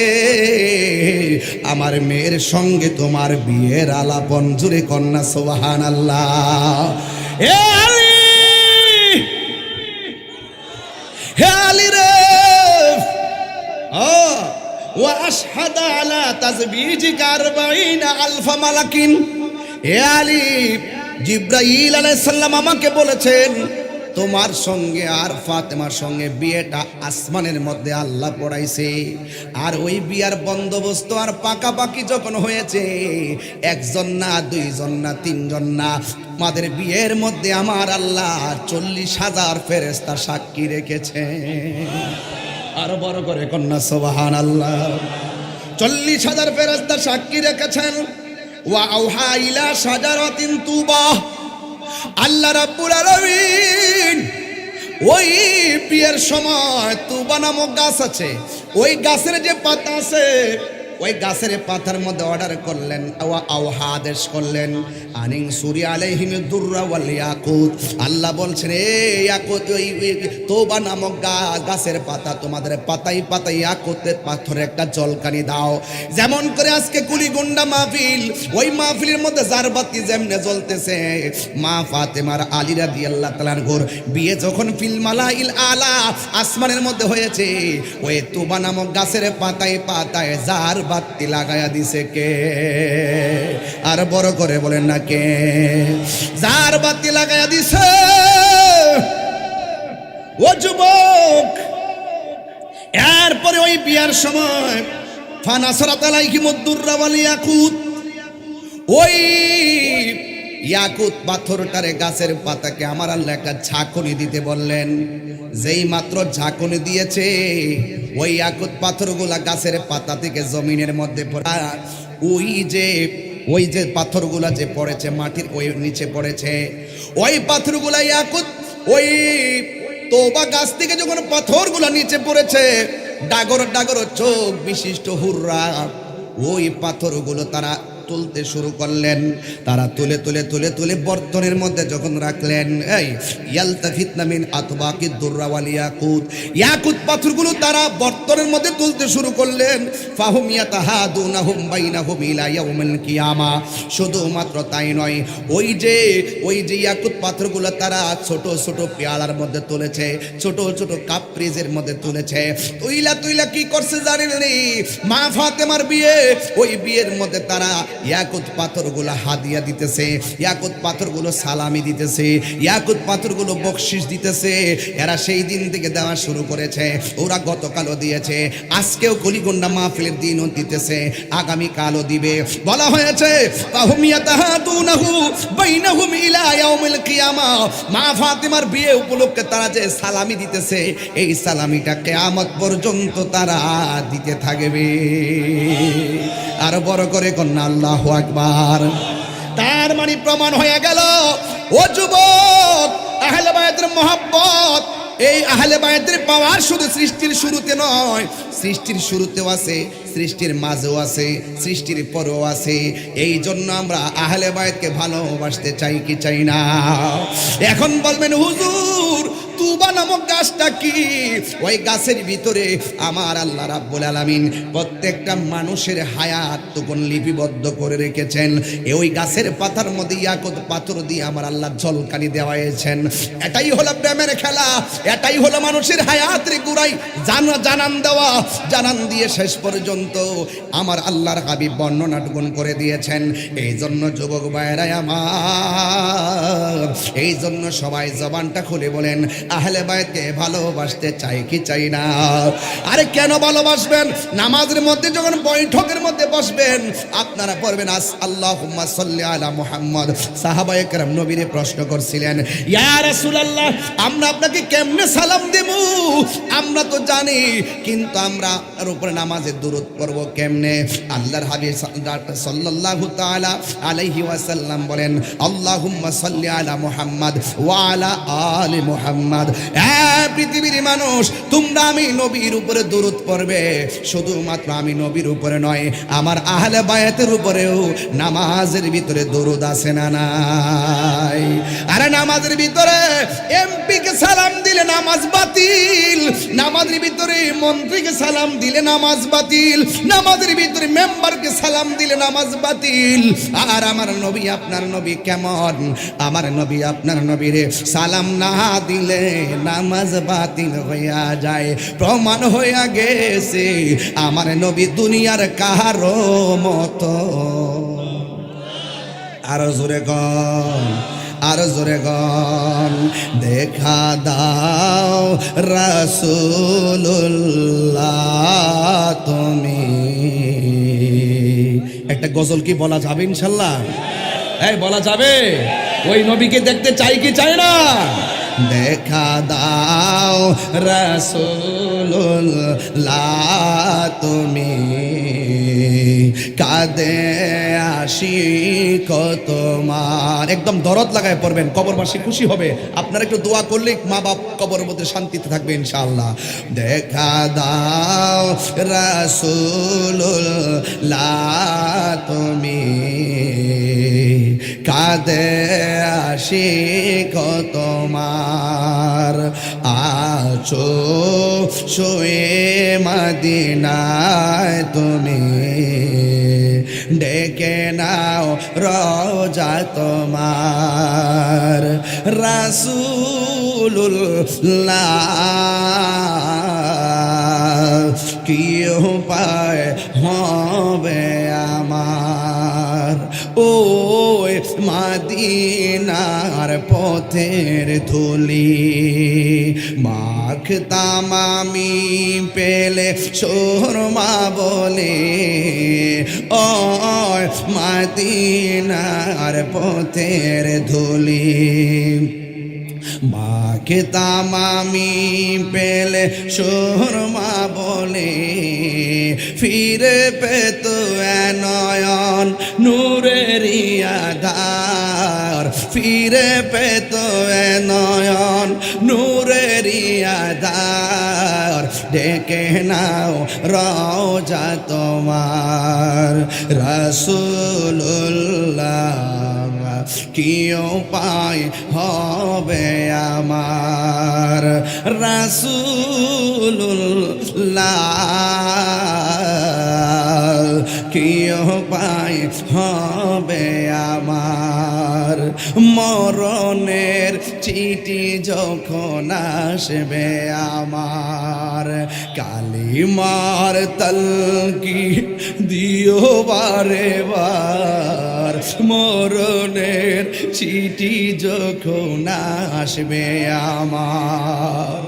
আমার মেয়ের সঙ্গে তোমার বিয়ের আলাপন। জুড়ে কন্যা সুবহানাল্লাহ। এ আলী, হে আলী রে, وأشهد على تزويجك 40,000 ملك। হে আলী, জিবরাইল আলাইহিস সালাম আমাকে বলেছেন তোমার সঙ্গে আর ফাতেমার সঙ্গে বিয়েটা আসমানের মধ্যে আল্লাহ পড়াইছে, আর ওই বিয়ার বন্দোবস্ত আর পাকাপাকি যখন হয়েছে, একজন না, দুইজন না, তিনজন না, আমাদের বিয়ের মধ্যে আমার আল্লাহ 40,000 ফেরেশতা সাক্ষী রেখেছে। আরো বড় করে কন্যা সুবহানাল্লাহ। 40,000 ফেরেশতা সাক্ষী রেখেছেন। ওয়া আওহা ইলা শাজারাতিন তুবা, আল্লাহ রাব্বুল আলামিন ওই বিয়ের সময় তুবা নামক গাছ আছে, ওই গাছের যে পাতা আছে ওই গাছের পাতার মধ্যে অর্ডার করলেন, আদেশ করলেন, আনিং সুরি আলাইহিম দুররা ওয়াল ইয়াকুত। আল্লাহ বলছেন, এই ইয়াকুত, ওই তওবা নামক গাছের পাতা, তোমাদের পাতায় পাতায় ইয়াকুতের পাথরের একটা জলকানি দাও। যেমন করে আজকে কুলিগুন্ডা মাহফিল, ওই মাহফিলের মধ্যে জারবাতি যেমনে জ্বলতেছে, মা ফাতেমার আলী রাদিয়াল্লাহু তাআলা আনহুর বিয়ে যখন ফিল মালাইল আলা আসমানের মধ্যে হয়েছে, ওই তওবা নামক গাছের পাতায় পাতায় জারবাতি লাগায়া দিছে কে? আর বড় করে বলেন না কে? জারবাতি লাগায়া দিছে ও যুবক। এরপরে ওই বিয়ার সময় ফানাসরাত আলাইহিমুদ দুররা ওয়াল ইয়াকুত, ওই ইয়াকুত পাথরটারে গাছের পাতাকে আমার আল্লাহ একটা ঝাঁকুনি দিতে বললেন। যেই মাত্র ঝাঁকুনি দিয়েছে, ওই ইয়াকুত পাথরগুলা গাছের পাতা থেকে জমিনের মধ্যে পড়া, ওই যে পাথরগুলা যে পড়েছে মাটির ওই নিচে পড়েছে, ওই পাথরগুলা ইয়াকুত, ওই তওবা গাছ থেকে যখন পাথরগুলা নিচে পড়েছে, ডাগর ডাগর চোখ বিশিষ্ট হুররা ওই পাথরগুলো তারা তুলতে শুরু করলেন। তারা তুলে তুলে তুলে তুলে বর্তনের মধ্যে যখন রাখলেন, এই ইয়ালতাফিতনা মিন আতবাকিদ দুররা ওয়াল ইয়াকুত, ইয়াকুত পাথরগুলো তারা বর্তনের মধ্যে তুলতে শুরু করলেন। ফাহুম ইয়াতাহাদুনাহুম বাইনাহুম ইলা ইয়াউমিল কিয়ামা। শুধুমাত্র তাই নয়, ওই যে ইয়াকুত পাথরগুলো তারা ছোট ছোট পেয়ালার মধ্যে তুলেছে, ছোট ছোট কাপ্রিজের মধ্যে তুলেছে। তুইলা কি করছে জানেন? মা ফাতেমার বিয়ে, ওই বিয়ের মধ্যে তারা ইয়াকুত পাথরগুলো হাদিয়া দিতেছে, ইয়াকুত পাথরগুলো সালামি দিতেছে, ইয়াকুত পাথরগুলো বকশিশ দিতেছে। এরা সেই দিন থেকে দেওয়া শুরু করেছে। ওরা গতকালও দিয়েছে, আজকেও কলিগুন্ডা মাহফিলের দিনও দিতেছে, আগামী কালও দিবে। বলা হয়েছে ফাহুম ইয়াতাহাদুনাহু বাইনাহুম ইলা ইয়াউমিল কিয়ামা। মা ফাতেমার বিয়ে উপলক্ষে তারা যে সালামি দিতেছে, এই সালামিটা কিয়ামত পর্যন্ত তারা দিতে থাকবে। আর বড় করে কন্যা আল্লাহু আকবার। তার মানে প্রমাণ হয়ে গেল, ও যুবক, আহলে বায়তের মহব্বত, এই আহলে বায়তের পাওয়ার শুধু সৃষ্টির শুরুতে নয়, সৃষ্টির শুরুতেও আছে, সৃষ্টির মাঝেও আছে, সৃষ্টির পরেও আছে। এই জন্য আমরা আহলে বায়তকে ভালোবাসতে চাই কি চাই না? এখন বলবেন, হুজুর তুবা নামক গাছটা কি? ওই গাছের ভিতরে আমার আল্লাহ রাব্বুল আলামিন প্রত্যেকটা মানুষের হায়াত তখন লিপিবদ্ধ করে রেখেছেন। ওই গাছের পাতার মধ্যে ইয়াকুত পাথর দিয়ে আমার আল্লাহ ঝলকানি দেওয়াইছেন। এটাই হলো প্রেমের খেলা, এটাই হলো মানুষের হায়াতের গুড়াই জানান দেওয়া। জানান দিয়ে শেষ পর্যন্ত আমার আল্লাহর হাবিব বর্ণনাটুকুন করে দিয়েছেন। এই জন্য যুবক ভাইয়েরা আমার, এই জন্য সবাই জবানটা খুলে বলেন, আহলে বায়তকে ভালোবাসতে চাই কি চাই না? আরে কেন ভালোবাসবেন? নামাজের মধ্যে যখন বৈঠকের মধ্যে বসবেন, আপনারা পড়বেন আল্লাহুম্মা সাল্লি আলা মুহাম্মদ। সাহাবায়ে কেরাম নবীরে প্রশ্ন করছিলেন, ইয়া রাসূলুল্লাহ, আমরা আপনাকে কেমনে সালাম দেব? আমরা তো জানি, কিন্তু আমরা এর উপরে নামাজে দুরূদ পড়ব কেমনে? আল্লাহর হাবিব সাল্লাল্লাহু তাআলা আলাইহি ওয়াসাল্লাম বলেন, আল্লাহুম্মা সাল্লি আলা মুহাম্মদ ওয়া আলা আলি মুহাম্মদ। পৃথিবীর মানুষ, তোমরা আমি নবীর উপরে দুরূদ পড়বে। শুধুমাত্র আমি নবীর উপরে নয়, আমার আহলে বায়াতের উপরেও নামাজের ভিতরে দুরূদ আছে না নাই? আরে নামাজের ভিতরে এমপিকে সালাম দিলে নামাজ বাতিল, নামাজের ভিতরে মন্ত্রীকে সালাম দিলে নামাজ বাতিল, নামাজের ভিতরে মেম্বারকে সালাম দিলে নামাজ বাতিল। আর আমার নবী আপনার নবী কেমন? আমার নবী আপনার নবীরে সালাম না দিলে নামাজ বাতিল হইয়া যায়। প্রমাণ হইয়া গেছে আমার নবী দুনিয়ার কাহারো মতো। আরো জোরে গন, আরো জোরে গন, দেখা দাও রাসূলুল্লাহ তুমি। একটা গজল কি বলা যাবে ইনশাল্লাহ? এই বলা যাবে? ওই নবীকে দেখতে চাই কি চাই না? দেখা দাও রাসূলুল্লাহ তুমি, কাঁদে আশিক তোমার। একদম দরদ লাগায় পড়বেন, কবরবাসী খুশি হবে। আপনারা একটু দোয়া করলে মা বাপ কবরের মধ্যে শান্তিতে থাকবে ইনশাআল্লাহ। দেখা দাও রাসূলুল্লাহ তুমি, কাঁদে আশিক তোমার। আছো শুয়ে মদিনায় তুমি, ডেকে নাও রওজা তোমার। রাসূলুল্লাহ কি উপায় হবে আমার, ওই মদিনার পথের ধুলি মাখতাম আমি পেলে সুরমা বলে, ওই মদিনার পথের ধুলি মাখতাম আমি পেলে সুরমা বলে, ফিরে পেত নয়ন নূরের আধার, ফিরে পেত নয়ন নূরের আধার। ডেকে নাও রওজা তোমার। রাসূলুল্লাহ কি উপায় হবে আমার, রাসূলুল্লাহ কি উপায় হবে আমার। মরণের চিঠি যখন আসবে আমার, কালিমার তলকি দিও বারে বার। মরণের চিঠি যখন আসবে আমার,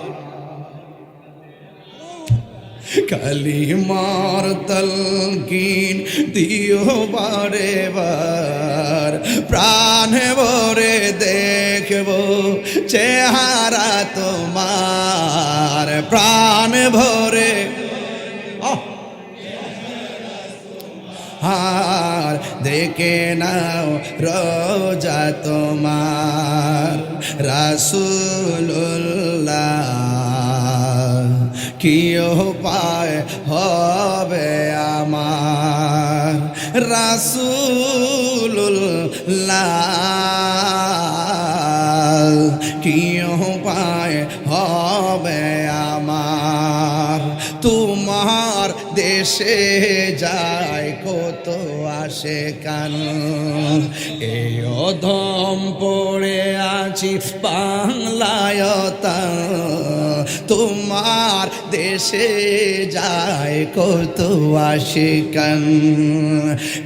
কালিমার তলকিন দিও বারে বার। প্রাণ ভরে দেখব চেহারা তোমার, প্রাণ ভরে আর দেখে নাও রওজা তোমার। রাসূলুল্লাহ কি উপায় হবে আমার, রাসূলুল্লাহ কি উপায় হবে আমার। তোমার দেশে যায় কত আসে কান, এই অধম পড়ে আছি বাংলায়। তোমার দেশে যায় কত আসে কান,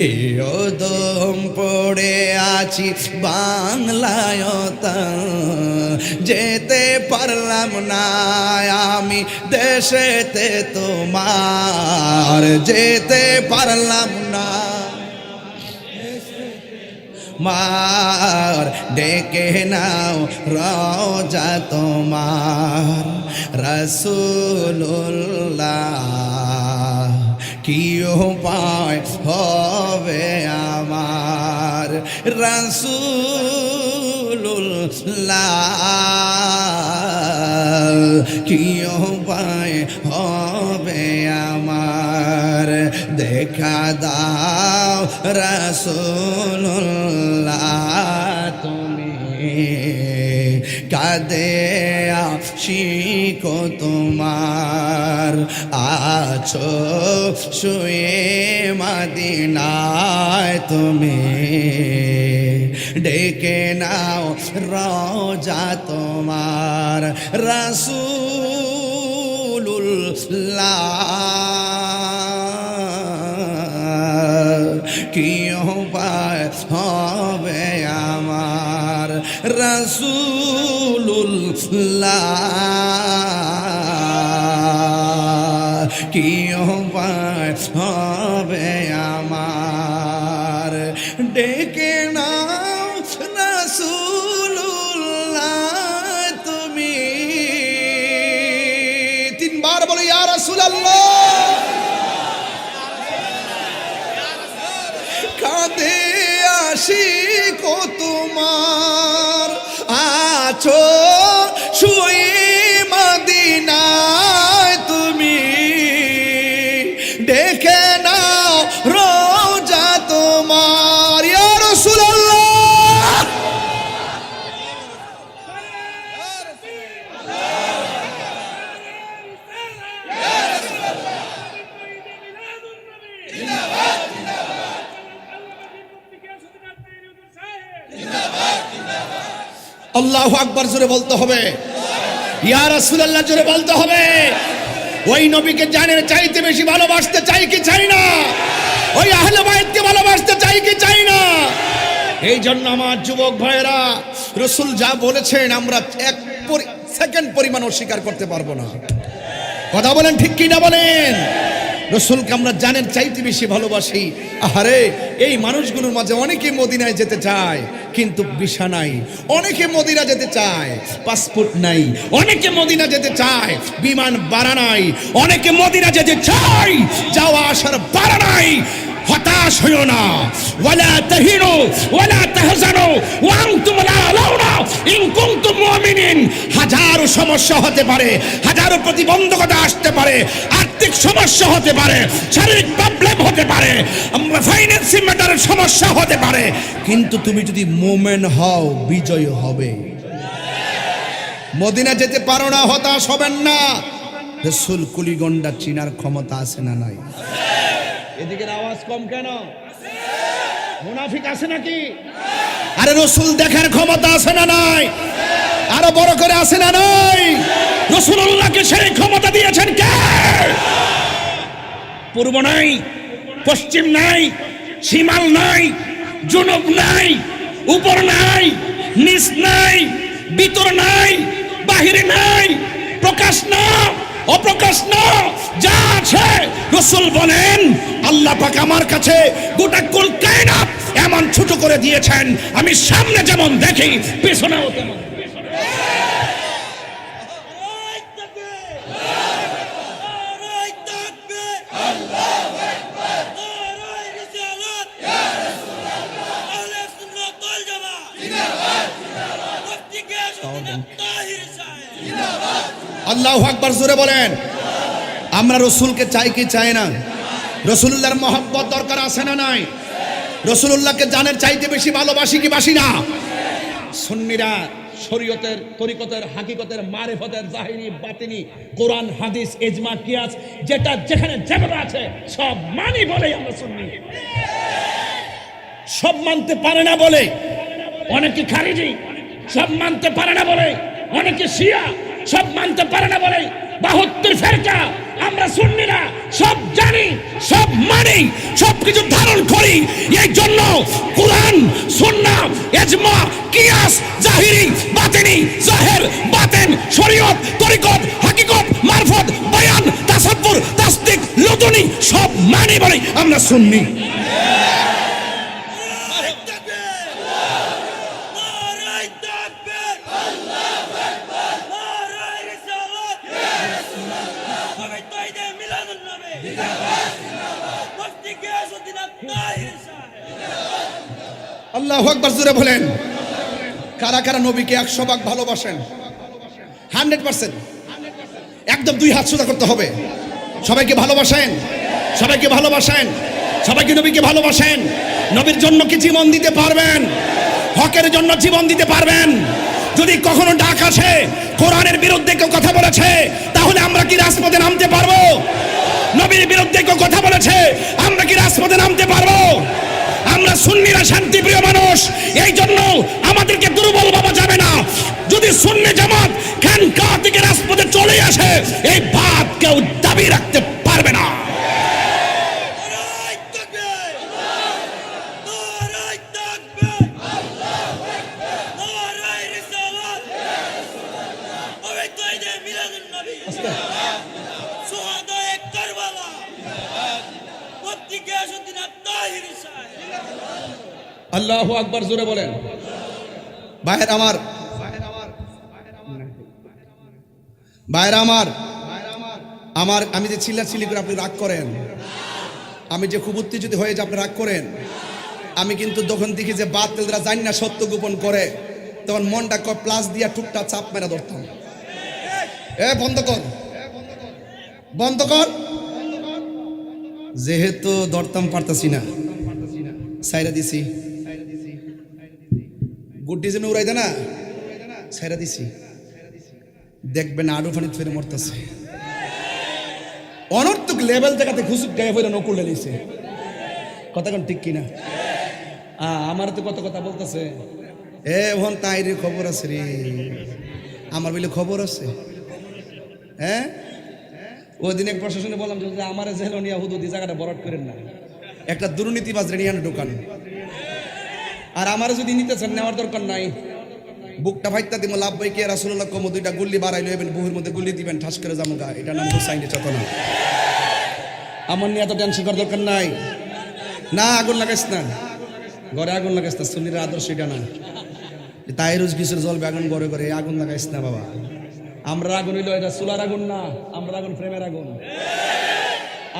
এই অধম পড়ে আছি বাংলায়। যেতে পারলাম না আমি দেশেতে তোমার, যেতে পারলাম না মার। ডেকে নাও রওজা তোমার। রাসূলুল্লাহ কি উপায় হবে আমার, রাসূলুল্লাহ কি উপায় হবে আমার। দেখা দাও রাসূলুল্লাহ তুমি, কাঁদে আশিক তোমার। আছো শুয়ে মদিনায় তুমি, ডেকে নাও রওজা তোমার। রাসূলুল্লাহ কি উপায় হবে আমার, রাসূলুল্লাহ কি উপায় হবে আমার। ডেকে নাও রাসূলুল্লাহ তুমি। তিনবার বলো ইয়া রাসূলুল্লাহ। আল্লাহু আকবার জোরে বলতে হবে, ইয়া রাসূলুল্লাহ জোরে বলতে হবে। ওই নবীকে জানের চাইতে বেশি ভালোবাসতে চাই কি চাই না? ওই আহলে বাইতকে ভালোবাসতে চাই কি চাই না? এই জন্য আমার যুবক ভাইয়েরা, রাসূল যা বলেছেন আমরা এক সেকেন্ড পরিমাণ অস্বীকার করতে পারবো না। কথা বলেন ঠিক কি না বলেন? রাসূলকে আমরা জানের চাইতে বেশি ভালোবাসি। আহারে, এই মানুষগুলোর মাঝে অনেকে মদিনায় যেতে চায় কিন্তু ভিসা নাই, অনেকে মদিনা যেতে চায় পাসপোর্ট নাই, অনেকে মদিনা যেতে চায় বিমান ভাড়া নাই, অনেকে মদিনা যেতে চায় যাওয়া আসার ভাড়া নাই। হতাশ হইও না, ওয়ালা তাহিনু ওয়ালা তাহজানু ওয়া আনতুম লা আলাউনা ইন কুনতুম মুমিনিন। হাজারো সমস্যা হতে পারে, হাজারো প্রতিবন্ধকতা আসতে পারে, আর্থিক সমস্যা হতে পারে, শারীরিক প্রবলেম হতে পারে, ফাইন্যান্সিয়াল ম্যাটারের সমস্যা হতে পারে, কিন্তু তুমি যদি মুমিন হও বিজয় হবে। মদিনা যেতে পারো না, হতাশ হবেন না। রাসূল কুলিগন্ডা চিনার ক্ষমতা আছে না নাই? এদিকের আওয়াজ কম কেন? মুনাফিক আছে নাকি? আরে রাসূল দেখার ক্ষমতা আছে না নাই? আরো বড় করে আছে না নাই? রাসূলুল্লাহকে সেই ক্ষমতা দিয়েছেন কে? পূর্ব নাই, পশ্চিম নাই, শিমাল নাই, জুনুব নাই, উপর নাই, নিচ নাই, ভিতর নাই, বাহিরে নাই, প্রকাশ না অপ্রকাশ না, যা আছে রাসূল বলেন আল্লাহ পাক আমার কাছে গোটা কুল কায়নাত এমন ছোট করে দিয়েছেন, আমি সামনে যেমন দেখি পেছনেও তেমন। আল্লাহু আকবার জোরে বলেন। আমরা রাসূলকে চাই কি চাই না? রাসূলুল্লাহর মহব্বত দরকার আছে না নাই? রাসূলুল্লাহকে জানের চাইতে বেশি ভালোবাসি কি বাসি না? সুন্নিরা শরীয়তের, তরিকতের, হাকিকতের, মারিফতের, জাহিরি, বাতিনি, কোরআন, হাদিস, ইজমা, কিয়াস যেটা যেখানে যেভাবে আছে সব মানি বলেই আমরা সুন্নি। সব মানতে পারে না বলে অনেকে খারিজি, সব মানতে পারে না বলে অনেকে শিয়া, সব মানতে পারে না বলে 72 ফেরকা। আমরা সুন্নিরা সব জানি, সব মানি, সবকিছু ধারণ করি। এই জন্য কোরআন, সুন্নাহ, ইজমা, কিয়াস, জাহিরি, বাতিনি, জাহের, বাতেন, শরীয়ত, তরিকত, হাকিকত, মারফত, বয়ান, তাসাব্বুর, তাসদিক, লুতুনি সব মানি বলে আমরা সুন্নি। আল্লাহু আকবার জোরে বলেন। কারা কারা নবীকে 100 ভাগ ভালোবাসেন? 100%, একদম 2 হাত সোজা করতে হবে। সবাইকে ভালোবাসেন, সবাইকে ভালোবাসেন, সবাইকে নবীকে ভালোবাসেন। নবীর জন্য কি জীবন দিতে পারবেন? হকের জন্য জীবন দিতে পারবেন? যদি কখনো ডাক আসে কোরআনের বিরুদ্ধে কেউ কথা বলেছে তাহলে আমরা কি রাজপথে নামতে পারবো? নবীর বিরুদ্ধে কেউ কথা বলেছে আমরা কি রাজপথে নামতে পারবো? আমরা সুন্নিরা শান্তিপ্রিয় মানুষ, এই জন্য আমাদেরকে দুর্বল ভাবা যাবে না। যদি সুন্নি জামাত খানকা থেকে রাজপথে চলে আসে এই বাদ কেউ দাবি রাখতে পারবে না। আল্লাহু আকবার জোরে বলেন। ভাইয়ের আমার, ভাইয়ের আমার আমি যে চিল্লাচিল্লি করে আপনি রাগ করেন, আমি যে খুব উত্তেজিত হয়ে যে আপনি রাগ করেন, আমি কিন্তু যখন দেখি যে বাতিলরা জানি না সত্য গোপন করে তখন মনটা প্লাস দিয়া টুকটা চাপ মেরা ধরতাম। বন্ধ কর, বন্ধ কর। যেহেতু ধরতাম পারতাছি না, সাইরা দিছি, গুড্ডি যেন উড়াই দেয় না, সাইরা দিছি। দেখবেন আডু ফানি ফেরে মরতেছে। অনর্থক লেভেল জায়গাতে ঘুষুক গায়ে ফেরে নকুল লেলিছে। কথা কোন ঠিক কিনা? আমার তো কত কথা বলতেছে, এখন তাইরে খবর আছে রে, আমার বলে খবর আছে। হ্যাঁ, ওই দিন এক প্রশাসনে বললাম যে আমার জেল নিয়ে হুদুদি জায়গাটা বরাট করেন না, একটা দুর্নীতিবাজ রেডিয়া ঢোকান, আর আমার যদি নিতে চান নেওয়ার দরকার নাই, বুকটা ফাইতা দিব লাভ বই কে রাসূলুল্লাহ কম দুইটা গুল্লি বাড়াই লইবেন, বহুর মধ্যে গুল্লি দিবেন, ঠাস করে জামুগা। এটা নাম হুসাইনের চেতনা। আমার নিয়ে এত টেনশন করার দরকার নাই। না আগুন লাগাইস না, ঘরে আগুন লাগাইস না, সুন্নির আদর্শ এটা না। তাই রোজ কিসের জ্বলবে আগুন ঘরে ঘরে, আগুন লাগাইস না বাবা। আমরা আগুন হইলো এটা চুলার আগুন না, আমরা আগুন প্রেমের আগুন।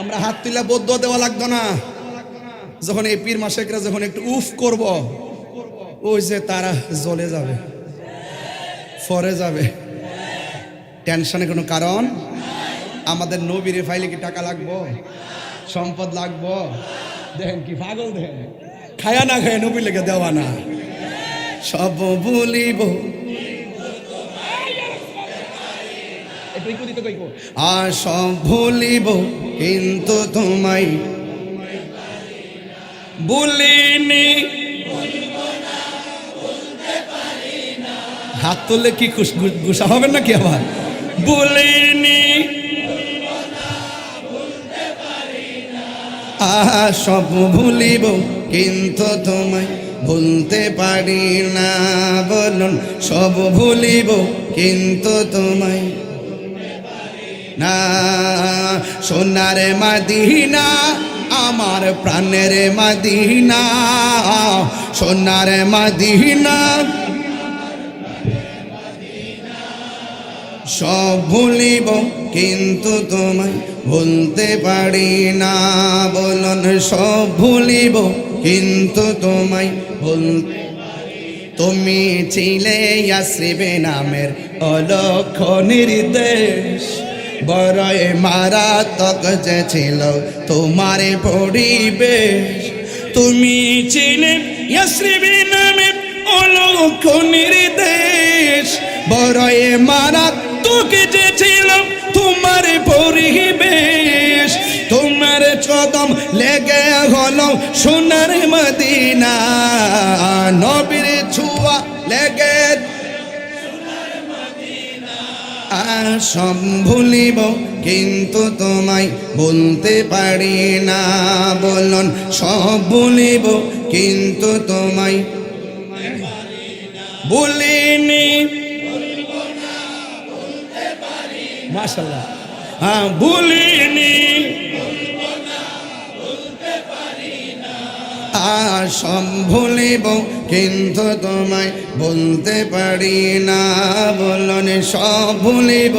আমরা হাত তুলে বদ্ধ দেওয়া লাগতো না। যখন এই পীর মাসেকরা যখন একটু উফ করব, ওই যে তারা জ্বলে যাবে, ফরে যাবে। টেনশনে কোনো কারণ। আমাদের নবীরে ফাইলে কি টাকা লাগবো, সম্পদ লাগবো? দেখেন কি পাগল, দেখেন খায়া না খায় নবী লেগে দেওয়া না। সব বলিব আর সব ভুলিব, কিন্তু তোমায় বলিনি। হাত তুললে কি গুসা হবেন নাকি আবার? বলিনি সব ভুলিব, কিন্তু তোমায় ভুলতে পারি না। বলুন সব ভুলিব, কিন্তু তোমায় না। সোনার মদিনা আমার প্রাণের মদিনা, সোনার মদিনা সব ভুলিব, কিন্তু তোমায় ভুলতে পারি না। বলুন সব ভুলিব, কিন্তু তোমায় ভুলতে। তুমি ছিলে ইয়াসরিবে নামের অলক্ষ নির্দেশ, বড়ই মারাত্মক যে ছিল তোমার পরিবেশ। তুমি ছিলে ইয়াসরিবে নামের অলক্ষ নির্দেশ, বড়ই মারাত্মক যে ছিল তোমার পরিবেশ। তোমার কদম লেগে হলো সোনার মদিনা, নবীর ছোঁয়া লেগে সব ভুলিব, কিন্তু তোমায় বলতে পারি না। বলুন সব ভুলিব, কিন্তু তোমায় বলিনি। মাশাআল্লাহ, হ্যাঁ বলিনি। সব ভুলিব, কিন্তু তোমায় বলতে পারি না। বলুন সব ভুলিব।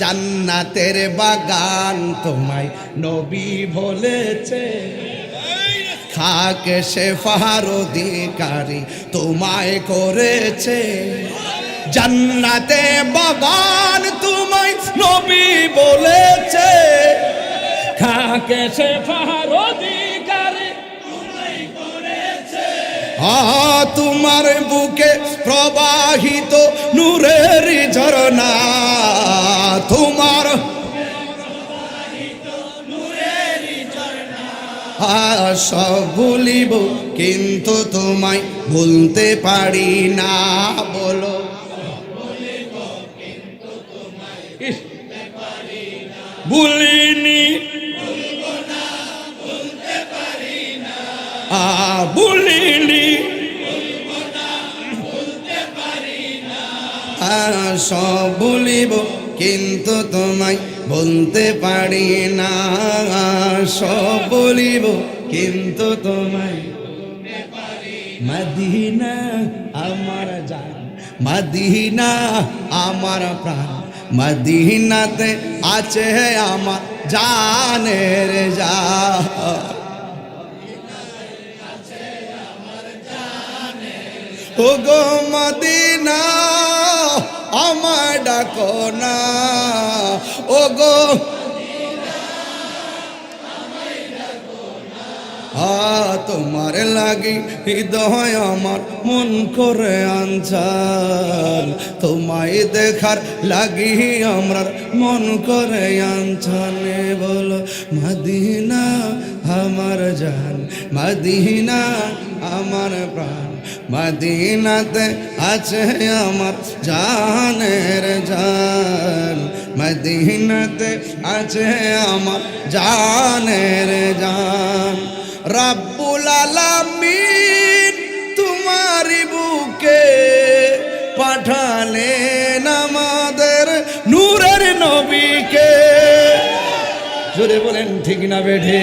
জান্নাতের বাগান তোমায় নবী বলেছে, খাকে সে ফাহার অধিকারী তোমায় করেছে। জান্নাতে বাগান তোমায় নবী বলেছে, খাকে সে ফাহার অধিকারী তোমায় করেছে। তোমার বুকে প্রবাহিত নূরের ঝরনা, তোমার সব ভুলিব, কিন্তু তোমায় ভুলতে পারি না। বলো ভুলিনি, ভুলিনি। সব ভুলিব, কিন্তু তোমায় বলতে পারি না। সব বলিব, কিন্তু তোমায়। মদিনা আমার জান, মদিনা আমার প্রাণ, মদিনাতে আছে আমার জানের জান। ও গো মদিনা আমার ডাকো না, ও গো তোমার লাগি হৃদয় আমার মন করে আনছাল, তোমায় দেখার লাগি আমার মন করে আনছানে। বলো মদিনা আমার জান, মদিনা আমার প্রাণ মদিনাতে আছে আমার জানের জান মদিনাতে আছে আমার জানের জান রব্বুল আলামিন তোমারি বুকে পাঠালেন আমাদের নূরের নবীকে জোরে বলেন ঠিক না বেঠে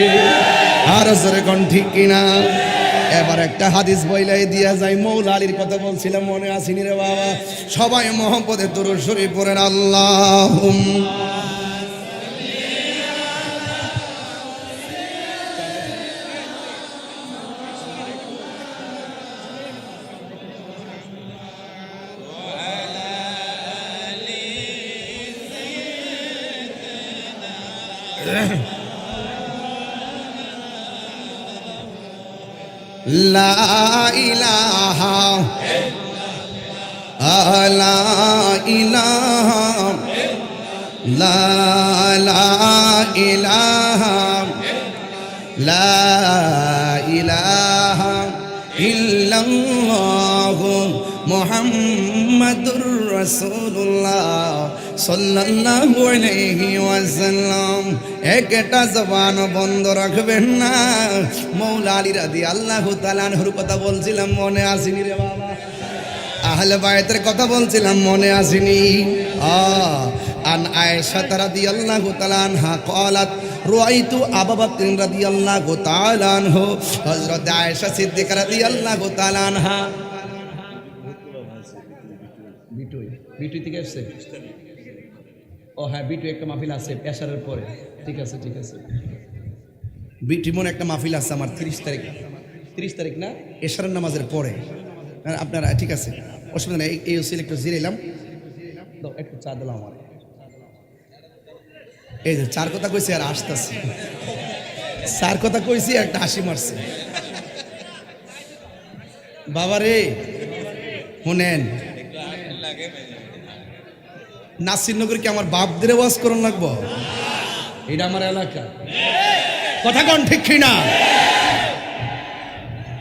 আর জোরে কোন ঠিক কিনা এবার একটা হাদিস বইলাই দিয়া যায় মৌলা আলীর কথা বলছিলাম মনে আসেনি রে বাবা সবাই মোহাম্মদে দরুদ শরীফ পড়েন আল্লাহুম্মা লা ইলাহা লা ইলাহা লা ইলাহা লা ইলাহা ইল্লাল্লাহু মুহাম্মাদুর রাসূলুল্লাহ সাল্লাল্লাহু আলাইহি ওয়াসাল্লাম একটা জবান বন্ধ রাখবেন না মৌলা আলী রাদিয়াল্লাহু তাআলা আনহুর কথা বলছিলাম মনে আসেনি রে বাবা আহলে বায়তের কথা বলছিলাম মনে আসেনি আন আয়েশা রাদিয়াল্লাহু তাআলা আনহা قالت রাআইতু আবু বকর রাদিয়াল্লাহু তাআলা আনহু হযরত আয়েশা সিদ্দিকা রাদিয়াল্লাহু তাআলা আনহা বিটুই থেকে আসছে ও হ্যাঁ বিটু একটা মাহফিল আছে এশারের পরে ঠিক আছে বিটি মনে একটা মাহফিল আছে আমার 30 তারিখ না এশারের নামাজের পরে আপনারা ঠিক আছে অসুবিধা নেই এই ওসিল একটু জিরাইলাম দাও একটু চা দিলাম আমার এই যে চার কথা কইছি আর আসতেছে চার কথা কইছি আর একটা হাসি মারছে বাবা রে শুনেন নাসিরনগর কি আমার বাপ দিয়ে ওয়াজ করুন লাগবো এটা আমার এলাকা কথা কোন ঠিক কিনা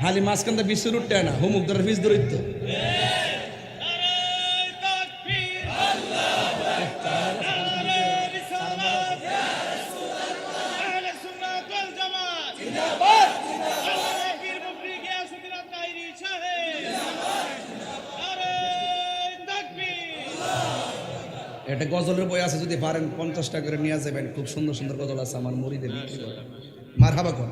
হালি মাঝখানটা বিশ্বের উঠতে না হুমুক ধরে ফিস দরিদ্র একটা গজলের বই আছে যদি পারেন 50 টাকা করে নিয়ে যাবেন খুব সুন্দর সুন্দর গজল আছে আমার মুরিদে বিক্রি করে মারহাবা কোন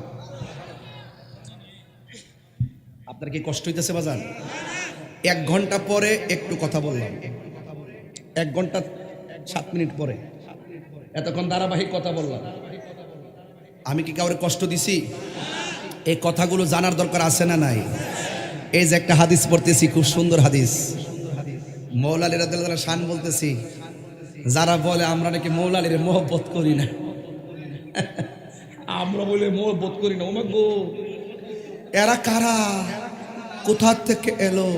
আপনার কি কষ্ট হইতেছে বাজান 1 ঘন্টা পরে একটু কথা বললাম 1 ঘন্টা 7 মিনিট পরে এতক্ষণ ধারাবাহিক কথা বললাম আমি কি কাউরে কষ্ট দিছি এই কথাগুলো জানার দরকার আছে না নাই এই যে একটা হাদিস পড়তেছি খুব সুন্দর হাদিস মৌলা আলী রাদিয়াল্লাহু তাআলা শান বলতেছি যারা বলে আমরা নাকি মৌলা আলীর মহব্বত করি না আমরা বলে মহব্বত করি না ওমা গো এরা কারা কোথা থেকে এলো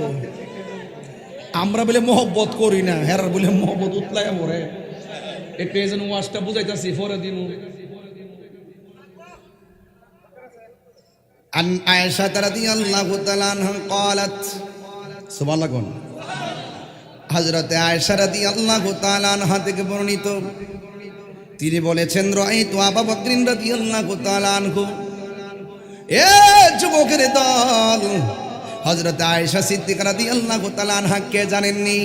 আমরা বলে মহব্বত করি না এরা বলে মহব্বত উতলায় মরে একটু এই জন্য ওয়াজটা বুঝাইতেছি পরে দিন আন আয়েশা রাদিয়াল্লাহু তাআলা আনহা قالت সুবহানাল্লাহ হযরত আয়েশা রাদিয়াল্লাহু তাআলা আনহা থেকে বর্ণিত তিনি বলেছেন রাআইতু আবু বকর রাদিয়াল্লাহু তাআলা আনহু এ যুবকের দল হযরত আয়েশা সিদ্দিকা রাদিয়াল্লাহু তাআলা আনহা কে জানেননি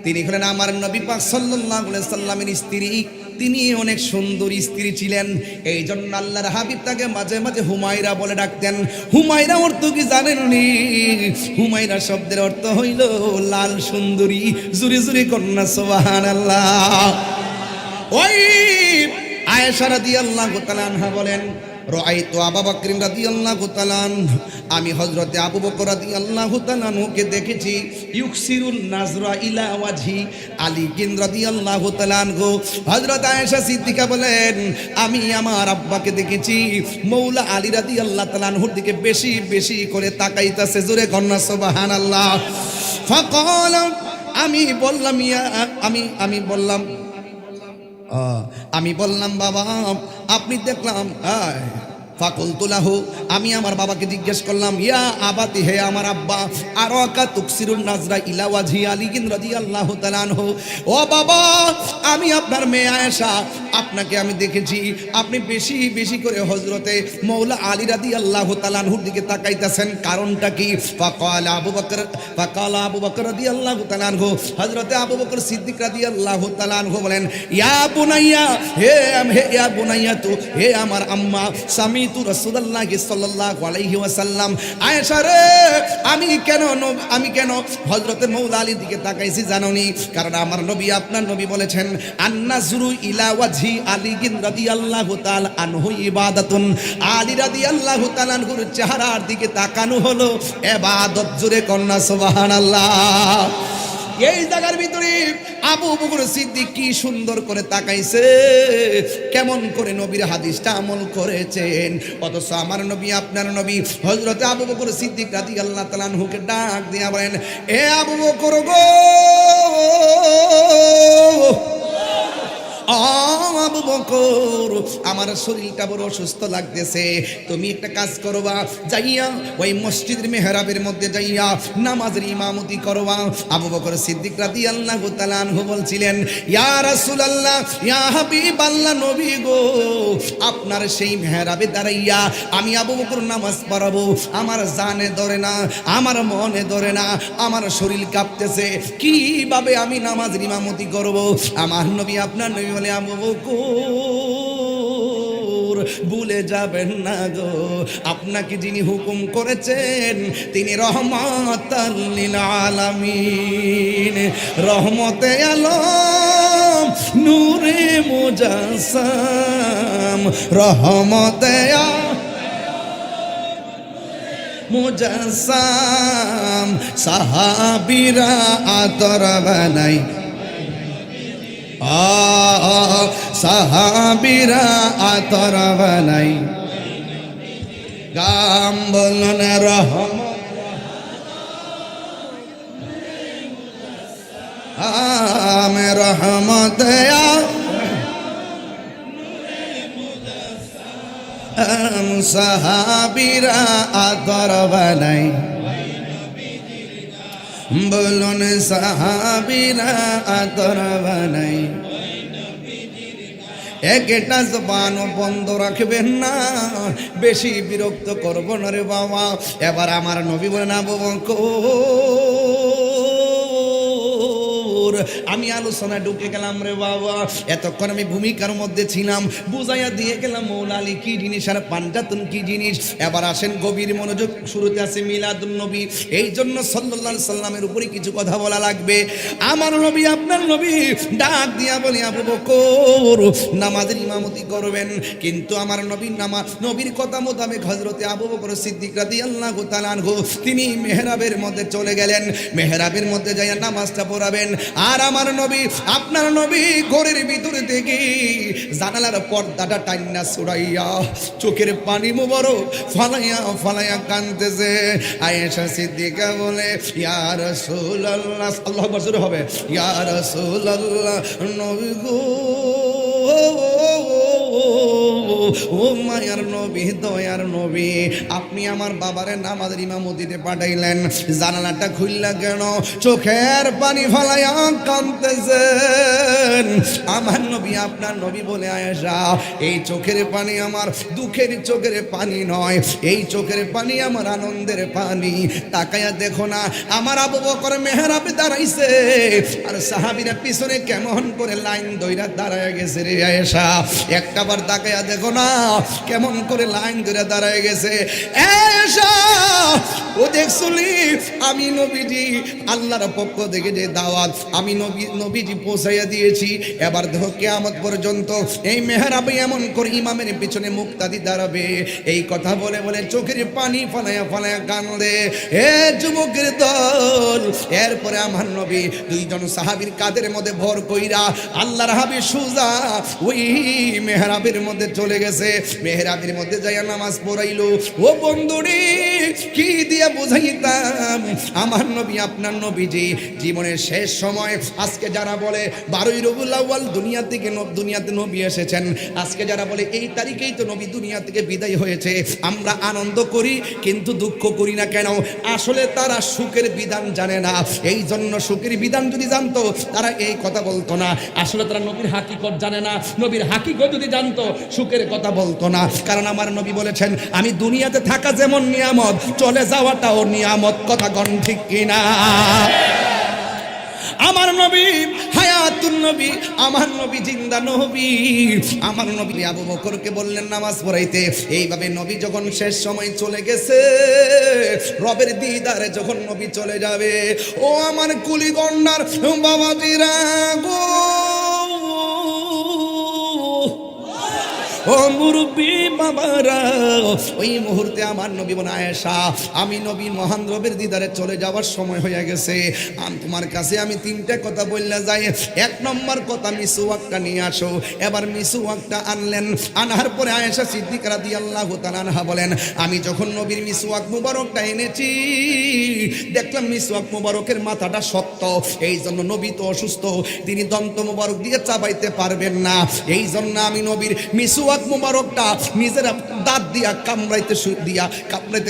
তিনি হলেন আমার নবী পাক সাল্লাল্লাহু আলাইহি সাল্লামের স্ত্রী তিনি অনেক সুন্দরী স্ত্রী ছিলেন এই জন্য আল্লাহর হাবিব তাকে মাঝে মাঝে হুমায়রা বলে ডাকতেন হুমায়রা অর্থ কি জানেননি হুমায়রা শব্দের অর্থ হইল লাল সুন্দরী জুরি জুরি কন্যা সুবহানাল্লাহ ওই আয়েশা রাদিয়াল্লাহু তাআলা আনহা বলেন রাআইতু আবু বকর রাদিয়াল্লাহু তাআলা আমি হযরতে আবু বকর রাদিয়াল্লাহু তাআলা কে দেখেছি ইউকসিরুন নাজরা ইলা ওয়াজহি আলী রাদিয়াল্লাহু তাআলা হযরত আয়েশা সিদ্দিকা বলেন আমি আমার আব্বাকে দেখেছি মৌলা আলী রাদিয়াল্লাহু তাআলা দিকে বেশি বেশি করে তাকাইতাছে জোরে কন্যা সুবহানাল্লাহ ফাকাল আমি বললাম আমি বললাম বাবা আপনি দেখলাম ফাকুলতু লাহু, আমি আমার বাবাকে জিজ্ঞেস করলাম, ইয়া আবাতি, হে আমার আব্বা, আরাকা তুকসিরুন নাজরা ইলা ওয়াজহি আলী রাদিয়াল্লাহু তাআলা আনহু, ও বাবা, আমি আপনার মেয়ে আয়েশা, আপনাকে আমি দেখেছি আপনি বেশি বেশি করে হযরতে মৌলা আলী রাদিয়াল্লাহু তাআলা আনহুর দিকে তাকাইতেছেন, কারণটা কি? ফাকালা আবু বকর রাদিয়াল্লাহু তাআলা আনহু, হযরতে আবু বকর সিদ্দিক রাদিয়াল্লাহু তাআলা আনহু বলেন, ইয়া বুনাইয়া, হে ইয়া বুনাইয়া, তো হে আমার আম্মা, সামিতু রাসূলুল্লাহ সাল্লাল্লাহু আলাইহি ওয়াসাল্লাম, আয়েশা রে, আমি কেন হযরতে মৌলা আলীর দিকে তাকাইছি জানোনি? কারণ আমার নবী, আপনার নবী বলেছেন, আন-নাজরু ইলা ওয়াজহি আলী রাদিয়াল্লাহু তাআলা আনহু ইবাদাতুন, আলী রাদিয়াল্লাহু তাআলা আনহুর চেহারার দিকে তাকানো হলো ইবাদত। জোরে কন্না সুবহানাল্লাহ। এই জায়গার ভিতরে আবু বকর সিদ্দিক কি সুন্দর করে তাকাইছে, কেমন করে নবীর হাদিসটা আমল করেছেন। অথচ আমার নবী, আপনার নবী হযরত আবু বকর সিদ্দিক রাদিয়াল্লাহু তাআলা আনহুকে ডাক দিয়া বলেন, এ আবু বকর গো, আবু বকর, আমার শরীরটা বড় অসুস্থ লাগতেছে, তুমি একটা কাজ করবা, যাইয়া ওই মসজিদের মেহরাবের মধ্যে যাইয়া নামাজের ইমামতি করবা। আবু বকর সিদ্দিক রাদিয়াল্লাহু তাআলা আনহু বলছিলেন, ইয়া রাসূলুল্লাহ, ইয়া হাবিবাল্লাহ, নবী গো, আপনার সেই মেহরাবে দাঁড়াইয়া আমি আবু বকর নামাজ পড়াবো, আমার জানে ধরে না, আমার মনে ধরে না, আমার শরীর কাঁপতেছে, কিভাবে আমি নামাজের ইমামতি করব? আমার নবী, আপনার নবী বলে, আবু বকর, ভুলে যাবেন না গো, আপনাকে যিনি হুকুম করেছেন তিনি রহমাতাল লিল আলামিন, রহমতে আলম, নূরে মুজাসসাম, রহমতে মুজাসসাম, সাহাবীরা আতর বানাই, সাহাবীরা আতর বানাই, গাম বলুন রহমত, সাহাবীরা আতর বানাই, বলুন সাহাবীরা আতর বানাই। একটা জবান বন্ধ রাখবেন না, বেশি বিরক্ত করব না রে বাবা। এবার আমার নবী বলেন, আবু বকর, আমি আলোচনা ঢুকে গেলাম রে বাবা, এতক্ষণ আমি ভূমিকার মধ্যে ছিলাম, বুঝাইয়া দিয়ে গেলাম মৌলা আলী কি জিনিস আর পাঞ্জাতন কি জিনিস। এবার আসেন গভীর মনোযোগ, শুরুতে আছে মিলাদুন নবী, এই জন্য সাল্লাল্লাহু আলাইহি সাল্লামের উপরে কিছু কথা বলা লাগবে। আমার নবী, আপনার নবী ডাক দিয়া বলি, আবু বকর, নামাজের ইমামতি করবেন, কিন্তু আমার নবীর কথা মোতাবেক হযরতে আবু বকর সিদ্দিক রাদিয়াল্লাহু তাআলা আনহু তিনি মেহরাবের মধ্যে চলে গেলেন, মেহরাবের মধ্যে যাইয়া নামাজটা পড়াবেন। আর আমার নবী, আপনার নবী ঘরের ভিতরে থেকে জানালার পর্দাটা টাইনা ছুড়াইয়া চোখের পানি মুবারক ফালাইয়া ফালাইয়া কাঁদতেছে। আয়েশা সিদ্দিকা বলে, ইয়া রাসূলুল্লাহ, আল্লাহু আকবার জোরে হবে, ইয়া রাসূলুল্লাহ, নবী গো, ও মায়ার নবী, দয়ার নবী, আপনি আমার বাবারে নামাজের ইমামতিতে পাঠাইলেন, জানালাটা খুললা কেন? চোখের পানি ফালাইয়া কাঁদতেছেন। আমার নবী, আপনার নবী বলে, আয়েশা, এই চোখের পানি আমার দুঃখের চোখের পানি নয়, এই চোখের পানি আমার আনন্দের পানি। তাকায়া দেখো না, আমার আবু বকর মেহরাবে দাঁড়াইছে, আর সাহাবীরা পিছনে কেমন করে লাইন ধইরা দাঁড়ায় গেছে রে আয়েশা। একটাবার তাকায়া দেখো না, কেমন করে লাইন ধরে দাঁড়ায় গেছে। আয়েশা, ও দেখছলি, আমি নবীজি আল্লাহর পক্ষ থেকে যে দাওয়াত আমি নবীজি পৌঁছাইয়া দিয়েছি, এবার দেখো কিয়ামত পর্যন্ত এই মেহরাবে এমন করে ইমামের পিছনে মুক্তাদি দাঁড়াবে। এই কথা বলে বলে চোখের পানি ফালাইয়া ফালাইয়া কান্দে। হে যুবকের দল, এরপরে আমার নবী দুইজন সাহাবীর কাঁধের মধ্যে ভর কইরা আল্লাহর হাবিব সুজা ওই মেহরাবের মধ্যে চলে গেছে, মেহরাবের মধ্যে যাইয়া নামাজ পড়াইলো। ও বন্ধুরে, কি দিয়া বুঝাইতাম আমার নবী আপনার নবীজি জীবনের শেষ সময়। আজকে যারা বলে 12ই রবিউল আউয়াল দুনিয়াতে নবী এসেছেন, আজকে যারা বলে এই তারিখেই তো নবী দুনিয়া থেকে বিদায় হয়েছে, আমরা আনন্দ করি কিন্তু দুঃখ করি না কেন? আসলে তারা সুখের বিধান জানে না। এই জন্য সুখের বিধান যদি জানতো তারা এই কথা বলতো না। আসলে তারা নবীর হাকিকত জানে না। নবীর হাকিকত যদি জানতো সুখের কথা বলতো না। কারণ আমার নবী বলেছেন, আমি দুনিয়াতে থাকা যেমন নিয়ামত, চলে যাওয়াটাও নিয়ামত। কথা গণ ঠিক কিনা? আমার নবী হায়াতুন নবী, আমার নবী জিন্দা নবী। আমার নবী আবু বকরকে বললেন নামাজ পড়াইতে। এইভাবে নবী যখন শেষ সময় চলে গেছে, রবের দিদারে যখন নবী চলে যাবে, ও আমার কুলিগন্ডার বাবাজিরা গো, ও মুরব্বী বাবারা, ওই মুহূর্তে আমার নবী বলে, আয়েশা, আমি নবী মহান রবের দিদারে চলে যাওয়ার সময় হয়ে গেছে। তোমার কাছে আমি 3টা কথা বললে যাই। 1 নম্বর কথা, মিসওয়াকটা নিয়ে আসো। এবার মিসওয়াকটা আনলেন। আনার পরে আয়েশা সিদ্দিকা রাদিয়াল্লাহু তাআলা আনহা বলেন, আমি যখন নবীর মিসওয়াক মুবারকটা এনেছি, দেখলাম মিসওয়াক মুবারকের মাথাটা শক্ত। এই জন্য নবী তো অসুস্থ, তিনি দন্ত মুবারক দিয়ে চাবাইতে পারবেন না। এই জন্য আমি নবীর মিসওয়াক মুবারকটা নিজের দাঁত দিয়া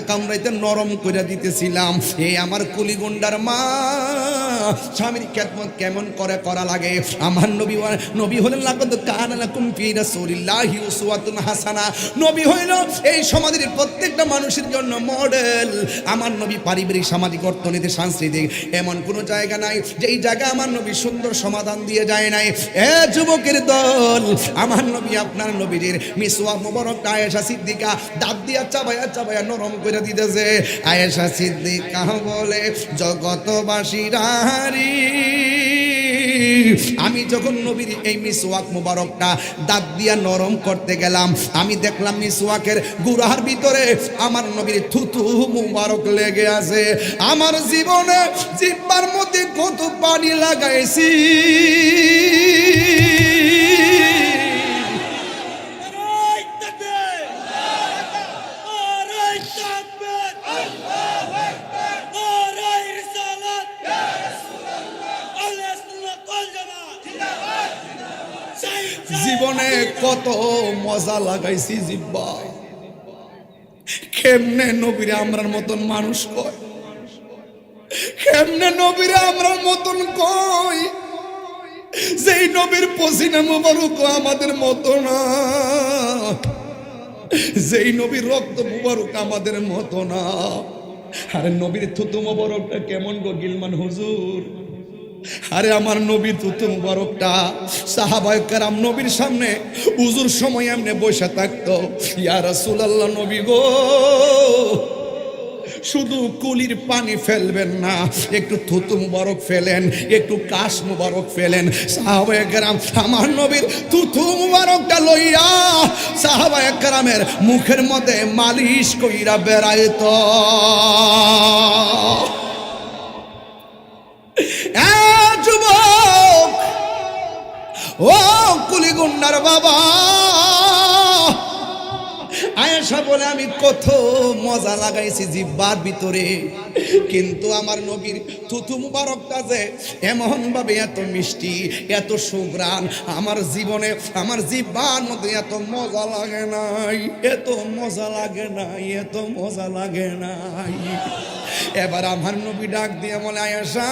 কামড়াইতে নরম করে দিতেছিলাম। এই আমার কুলিগুন্ডার মা, স্বামীর খেদমত কেমন করে করা লাগে। আমার নবী হলেন লাকাদ কানা লাকুম ফি রাসূলিল্লাহি উসওয়াতুন হাসানা। নবী হইল এই সমাজের প্রত্যেকটা মানুষের জন্য মডেল। আমার নবী পারিবারিক, সামাজিক, অর্থনীতি, সাংস্কৃতিক এমন কোনো জায়গা নাই যেই জায়গা আমার নবী সুন্দর সমাধান দিয়ে যায় নাই। এ যুবকের দল, আমার নবী আপনার নবীজির মিসওয়াক মুবারকটা আয়েশা সিদ্দিকা দাঁত দিয়া চাবায়া নরম করে দিতেছে। আয়েশা সিদ্দিকা বলে, জগতবাসীরা, আমি যখন নবীর এই মিসওয়াক মুবারকটা দাঁত দিয়া নরম করতে গেলাম, আমি দেখলাম মিসওয়াকের গুড়ার ভিতরে আমার নবীর থুতু মুবারক লেগে আছে। আমার জীবনে জিহ্বার মধ্যে কত পানি লাগাইছি, জীবনে কত মজা লাগাইছি জিব্বা। কেমনে নবীরে আমরার মতন মানুষ কয়, কেমনে নবীরে আমরার মতন কয়, যেই নবীর পসিনা মুবারক আমাদের মতো না, যেই নবীর রক্ত মুবারক আমাদের মতো না। আরে নবীর থুতু মুবারকটা কেমন গো গিলমান হুজুর? আরে আমার নবীর থুতু মুবারকটা সাহাবায়ে কেরাম নবীর সামনে হুজুর সময় এমনি বসে থাকতো। ইয়া রাসূলুল্লাহ, নবী গো, শুধু কুলির পানি ফেলবেন না, একটু থুতু মুবারক ফেলেন, একটু কাশ মুবারক ফেলেন। সাহাবায়ে কেরাম আমার নবীর থুতু মুবারকটা লইয়া সাহাবায়ে কেরামের মুখের মধ্যে মালিশ কইরা বেড়াইতো। যুবক, ও কুলিগুন্ডার বাবা, আয়েশা বলে, আমি কত মজা লাগাইছি জিহ্বার ভিতরে, কিন্তু আমার নবীর থুতু মুবারকটা যে এমন ভাবে এত মিষ্টি, এত সুঘ্রাণ, আমার জীবনে আমার জিহ্বার মধ্যে এত মজা লাগে নাই, এত মজা লাগে নাই, এত মজা লাগে নাই। এবার আমার নবী ডাক দিয়ে বলে, আয়েশা,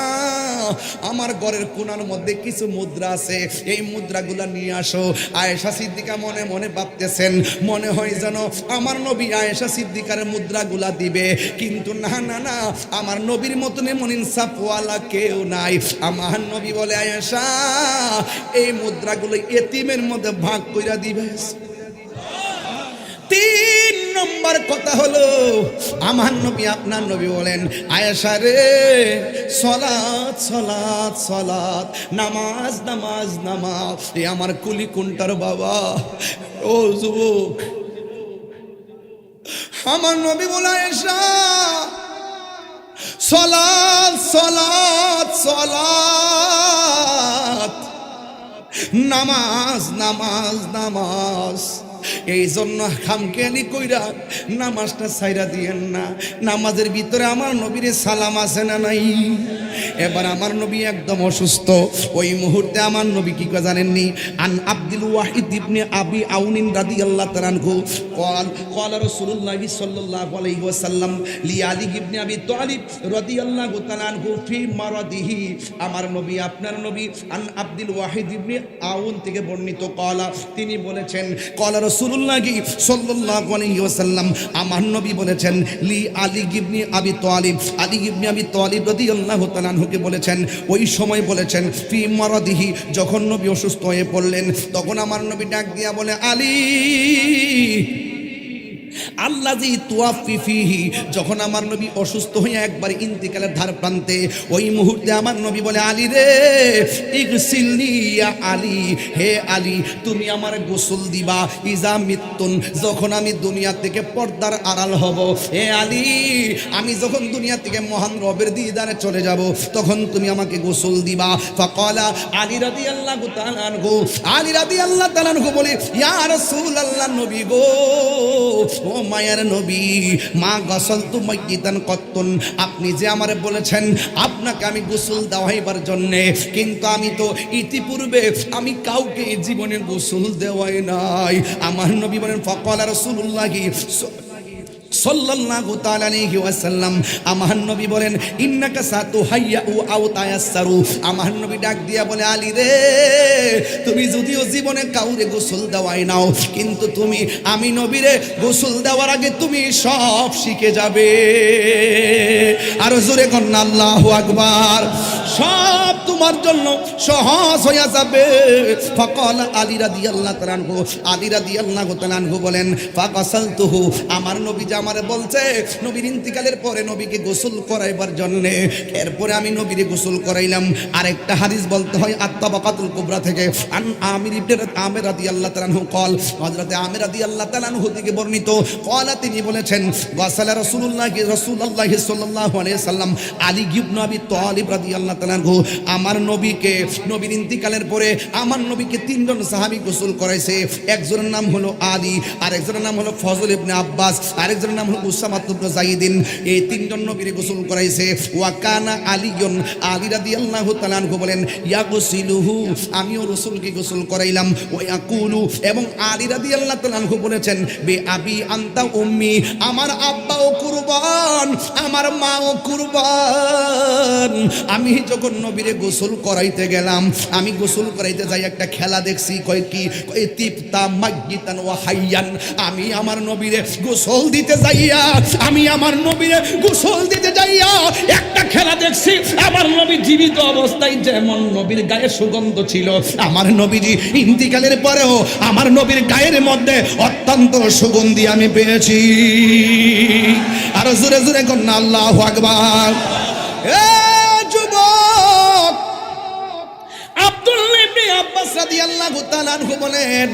আমার ঘরের কোণার মধ্যে কিছু মুদ্রা আছে, এই মুদ্রাগুলা নিয়ে আসো। আয়েশা সিদ্দিকা মনে মনে ভাবতেছেন, মনে হয় যেন আমার নবী আয়েশা সিদ্দিকার মুদ্রাগুলা দিবে, কিন্তু না না না, আমার নবীর মতন এমন ইনসাফওয়ালা কেউ নাই। আমার নবী বলে, আয়েশা, এই মুদ্রাগুলো এতিমের মধ্যে ভাগ কইরা দিবে। 3 নম্বর কথা হলো, আমার নবী আপনার নবী বলেন, আয়েশা রে, সালাত সালাত সালাত, নামাজ নামাজ নামাজ। এ আমার কুলি কুন্টার বাবা, ও যুবক, আমার নবী বলে, আয়েশা, সালাত সালাত সালাত, নামাজ নামাজ নামাজ। এই জন্য খামখেয়ালি কইরা নামাজটা ছাইরা দিয়েন না। নামাজের ভিতরে আমার নবীর সালাম আছে না নাই? এবার আমার নবী একদম অসুস্থ। ওই মুহূর্তে আমার নবী কি করে জানেননি? আন আব্দুল ওয়াহিদ ইবনে আবি আউনিন রাদিয়াল্লাহু তাআলা আনহু قال رسول الله صلى الله عليه وسلم لعلي ইবনে আবি তালিব রাদিয়াল্লাহু তাআলা আনহু ফি মারাদিহি। আমার নবী আপনার নবী আন আব্দুল ওয়াহিদ ইবনে আউন থেকে বর্ণিত কলা, তিনি বলেছেন কলা রাসূলুল্লাহ সাল্লাল্লাহু আলাইহি ওয়াসাল্লাম, আমার নবী বলেছেন লি আলী ইবনে আবি তালিব, আলী ইবনে আবি তালিব রাদিয়াল্লাহু তাআলা আনহুকে বলেছেন, ওই সময় বলেছেন ফি মারাদিহি, যখন নবী অসুস্থ হয়ে পড়লেন তখন আমার নবী ডাক দিয়া বলে, আলী আল্লাযী তুওয়াফি ফিহি। যখন আমার নবী অসুস্থ হয়ে একবার ইন্তিকালের ধার প্রান্তে, ওই মুহূর্তে আমার নবী বলে, আলী রে ইগসিলনি ইয়া আলী, হে আলী তুমি আমার গোসল দিবা, ইজা মিত্তুন, যখন আমি দুনিয়া থেকে পর্দার আড়াল হব, হে আলী আমি যখন দুনিয়া থেকে মহান রবের দিদারে চলে যাব তখন তুমি আমাকে গোসল দিবা। ফাকালা আলী রাদিয়াল্লাহু তাআলা আনহু, আলী রাদিয়াল্লাহু তাআলা আনহু বলে, ইয়া রাসূলুল্লাহ, নবী গো, ও মায়ার নবী, মা গসলতু মাইয়িতান কত্তুন, আপনি যে আমারে বলেছেন আপনাকে আমি গোসল দেওয়াইবার জন্য, কিন্তু আমি তো ইতিপূর্বে আমি কাউকে জীবনে গোসল দেওয়াই নাই। আমার নবী বলেন, ফাকালা রাসূলুল্লাহি সাল্লাল্লাহু তাআলা আলাইহি ওয়াসাল্লাম, আমার নবী বলেন, ইন্নাকা সাতুহাইয়াউ আও তায়াসসারু। আমার নবী ডাক দিয়া বলে, আলী রে তুমি যদিও জীবনে কাউরে গোসল দেওয়াই নাও, কিন্তু তুমি আমি নবীরে গোসল দেওয়ার আগে তুমি সব শিখে যাবে। আর জোরে কন্না আল্লাহু আকবার, সব তোমার জন্য সহজ হয়ে যাবে। ফাকালা আলী রাদিয়াল্লাহু তাআলা আনহু, আলী রাদিয়াল্লাহু তাআলা আনহু বলেন, ফাকাসালতুহু, আমার নবী যে আমারে বলছে নবীর ইন্তিকালের পরে নবীকে গোসল করাইবার জন্য, এরপরে আমি নবীরে গোসল করাইলাম। আরেকটা হাদিস বলতে হয় আত-তাবাকাতুল কুবরা থেকে, আন আমির ইবনে আমির রাদিয়াল্লাহু তাআলা আনহু কল, হযরত আমির রাদিয়াল্লাহু তাআলা আনহু থেকে বর্ণিত কলা, তিনি বলেছেন, ওয়াসালা রাসূলুল্লাহ সাল্লাল্লাহু আলাইহি সাল্লাম আলী ইবনে আবি তালিব রাদিয়াল্লাহু তাআলা আনহু, আমার নবীকে নবীর ইন্তিকালের পরে আমার নবীকে তিনজন সাহাবী গোসল করাইছে। একজনের নাম হলো আলী, আরেকজনের নাম হলো ফজল ইবনে আব্বাস, আরেকজনের নাম হলো উসামা ইবনে যায়েদিন। এই তিনজন নবীরে গোসল করাইছে। ওয়া কানা আলীয়ুন, আলী রাদিয়াল্লাহু তাআলা আনহু বলেন, ইয়াগসিলুহু, আমিও রাসূলকে গোসল করাইলাম। ওয়া ইয়াকুলু, এবং আলী রাদিয়াল্লাহু তাআলা আনহু বলেছেন, বে আবি আনতা উম্মি, আমার আব্বাও কুরবান, আমার মাও কুরবান। আমি যখন নবীরে গোসল করাইতে গেলাম, আমি গোসল করাইতে যাই একটা খেলা দেখছি, কয় কি, কয় তিপ্তা মাইয়িতান ওয়া হাইয়ান। আমি আমার নবীরে গোসল দিতে যাইয়া, আমি আমার নবীরে গোসল দিতে যাইয়া একটা খেলা দেখছি, আমার নবী জীবিত অবস্থায় যেমন নবীর গায়ে সুগন্ধ ছিল, আমার নবীজি ইন্তিকালের পরেও আমার নবীর গায়ের মধ্যে অত্যন্ত সুগন্ধি আমি পেয়েছি। আর জোরে জোরে কন্যা আল্লাহু আকবার। এ যুবক, আব্দুল্লাহ ইবনে আব্বাস রাদিয়াল্লাহু তাআলা আনহু বলেন,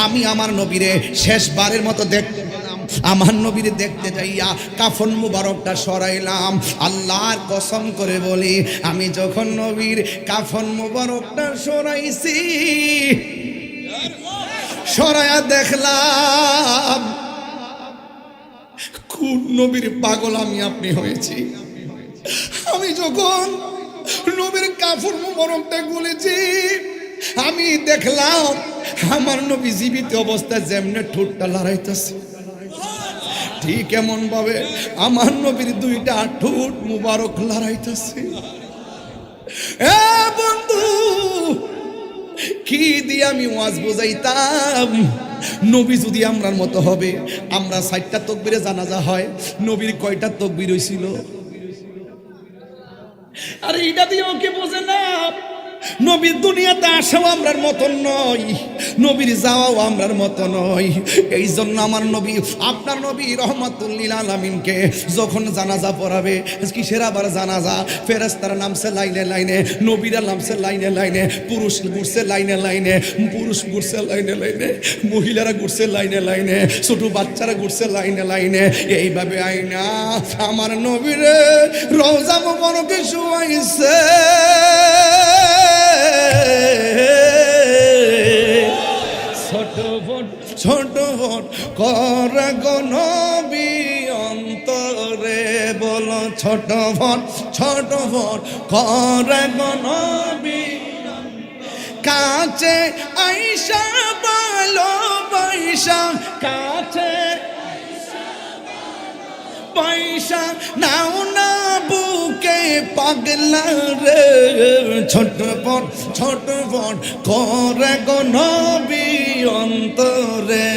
আমি আমার নবীরে শেষবারের মতো দেখতে গেলাম। আমার নবীরে দেখতে যাইয়া কাফন মুবারকটা সরাইলাম। আল্লাহর কসম করে বলি, আমি যখন নবীর কাফন মুবারকটা সরাইছি, সরাইয়া দেখলাম কোন নবীর পাগল আমি আপনি হয়েছি। আমি যখন নবীর কাফন মুবারকটা খুলেছি, আমি দেখলাম আমার নবী জীবিত অবস্থায় যেমনে ঠোঁটটা লড়াইতেছে, ঠিক এমন ভাবে আমার নবীর দুইটা ঠোঁট মুবারক লড়াইতেছে। এ বন্ধু, কি দিয়ে আমি ওয়াজ বুঝাইতাম? নবী যদি আমরার মতো হবে, আমরা ৬০টা তাকবীরে জানাজা হয়, নবীর কয়টা তাকবীর হইছিল? আরে এটা দিয়ে ওকে বোঝে না। নবীর দুনিয়াতে আসাও আমরার মতন নয়, নবীর যাওয়াও আমরার মতো নয়। এই জন্য আমার নবী, আপনার নবী রহমাতুল লিল আলামিনকে যখন জানাজা পড়াবে, কিসের আবার জানাজা? ফেরেশতারা নামছে লাইনে লাইনে, নবীরা নামছে লাইনে লাইনে, পুরুষ ঘুরছে লাইনে লাইনে, পুরুষ ঘুরছে লাইনে লাইনে, মহিলারা ঘুরছে লাইনে লাইনে, ছোট বাচ্চারা ঘুরছে লাইনে লাইনে। এইভাবে আইনা আমার নবীরে রওজা মুবারকে শুয়াইছে। ছোট কর গো নবী অন্তরে বলো ছোট ফট কর গো নবী কাছে আইসা বলো পয়সা কাছে পয়সা নাও না বুকে পাগলা রে ছোট ফট করে গো নবী অন্তরে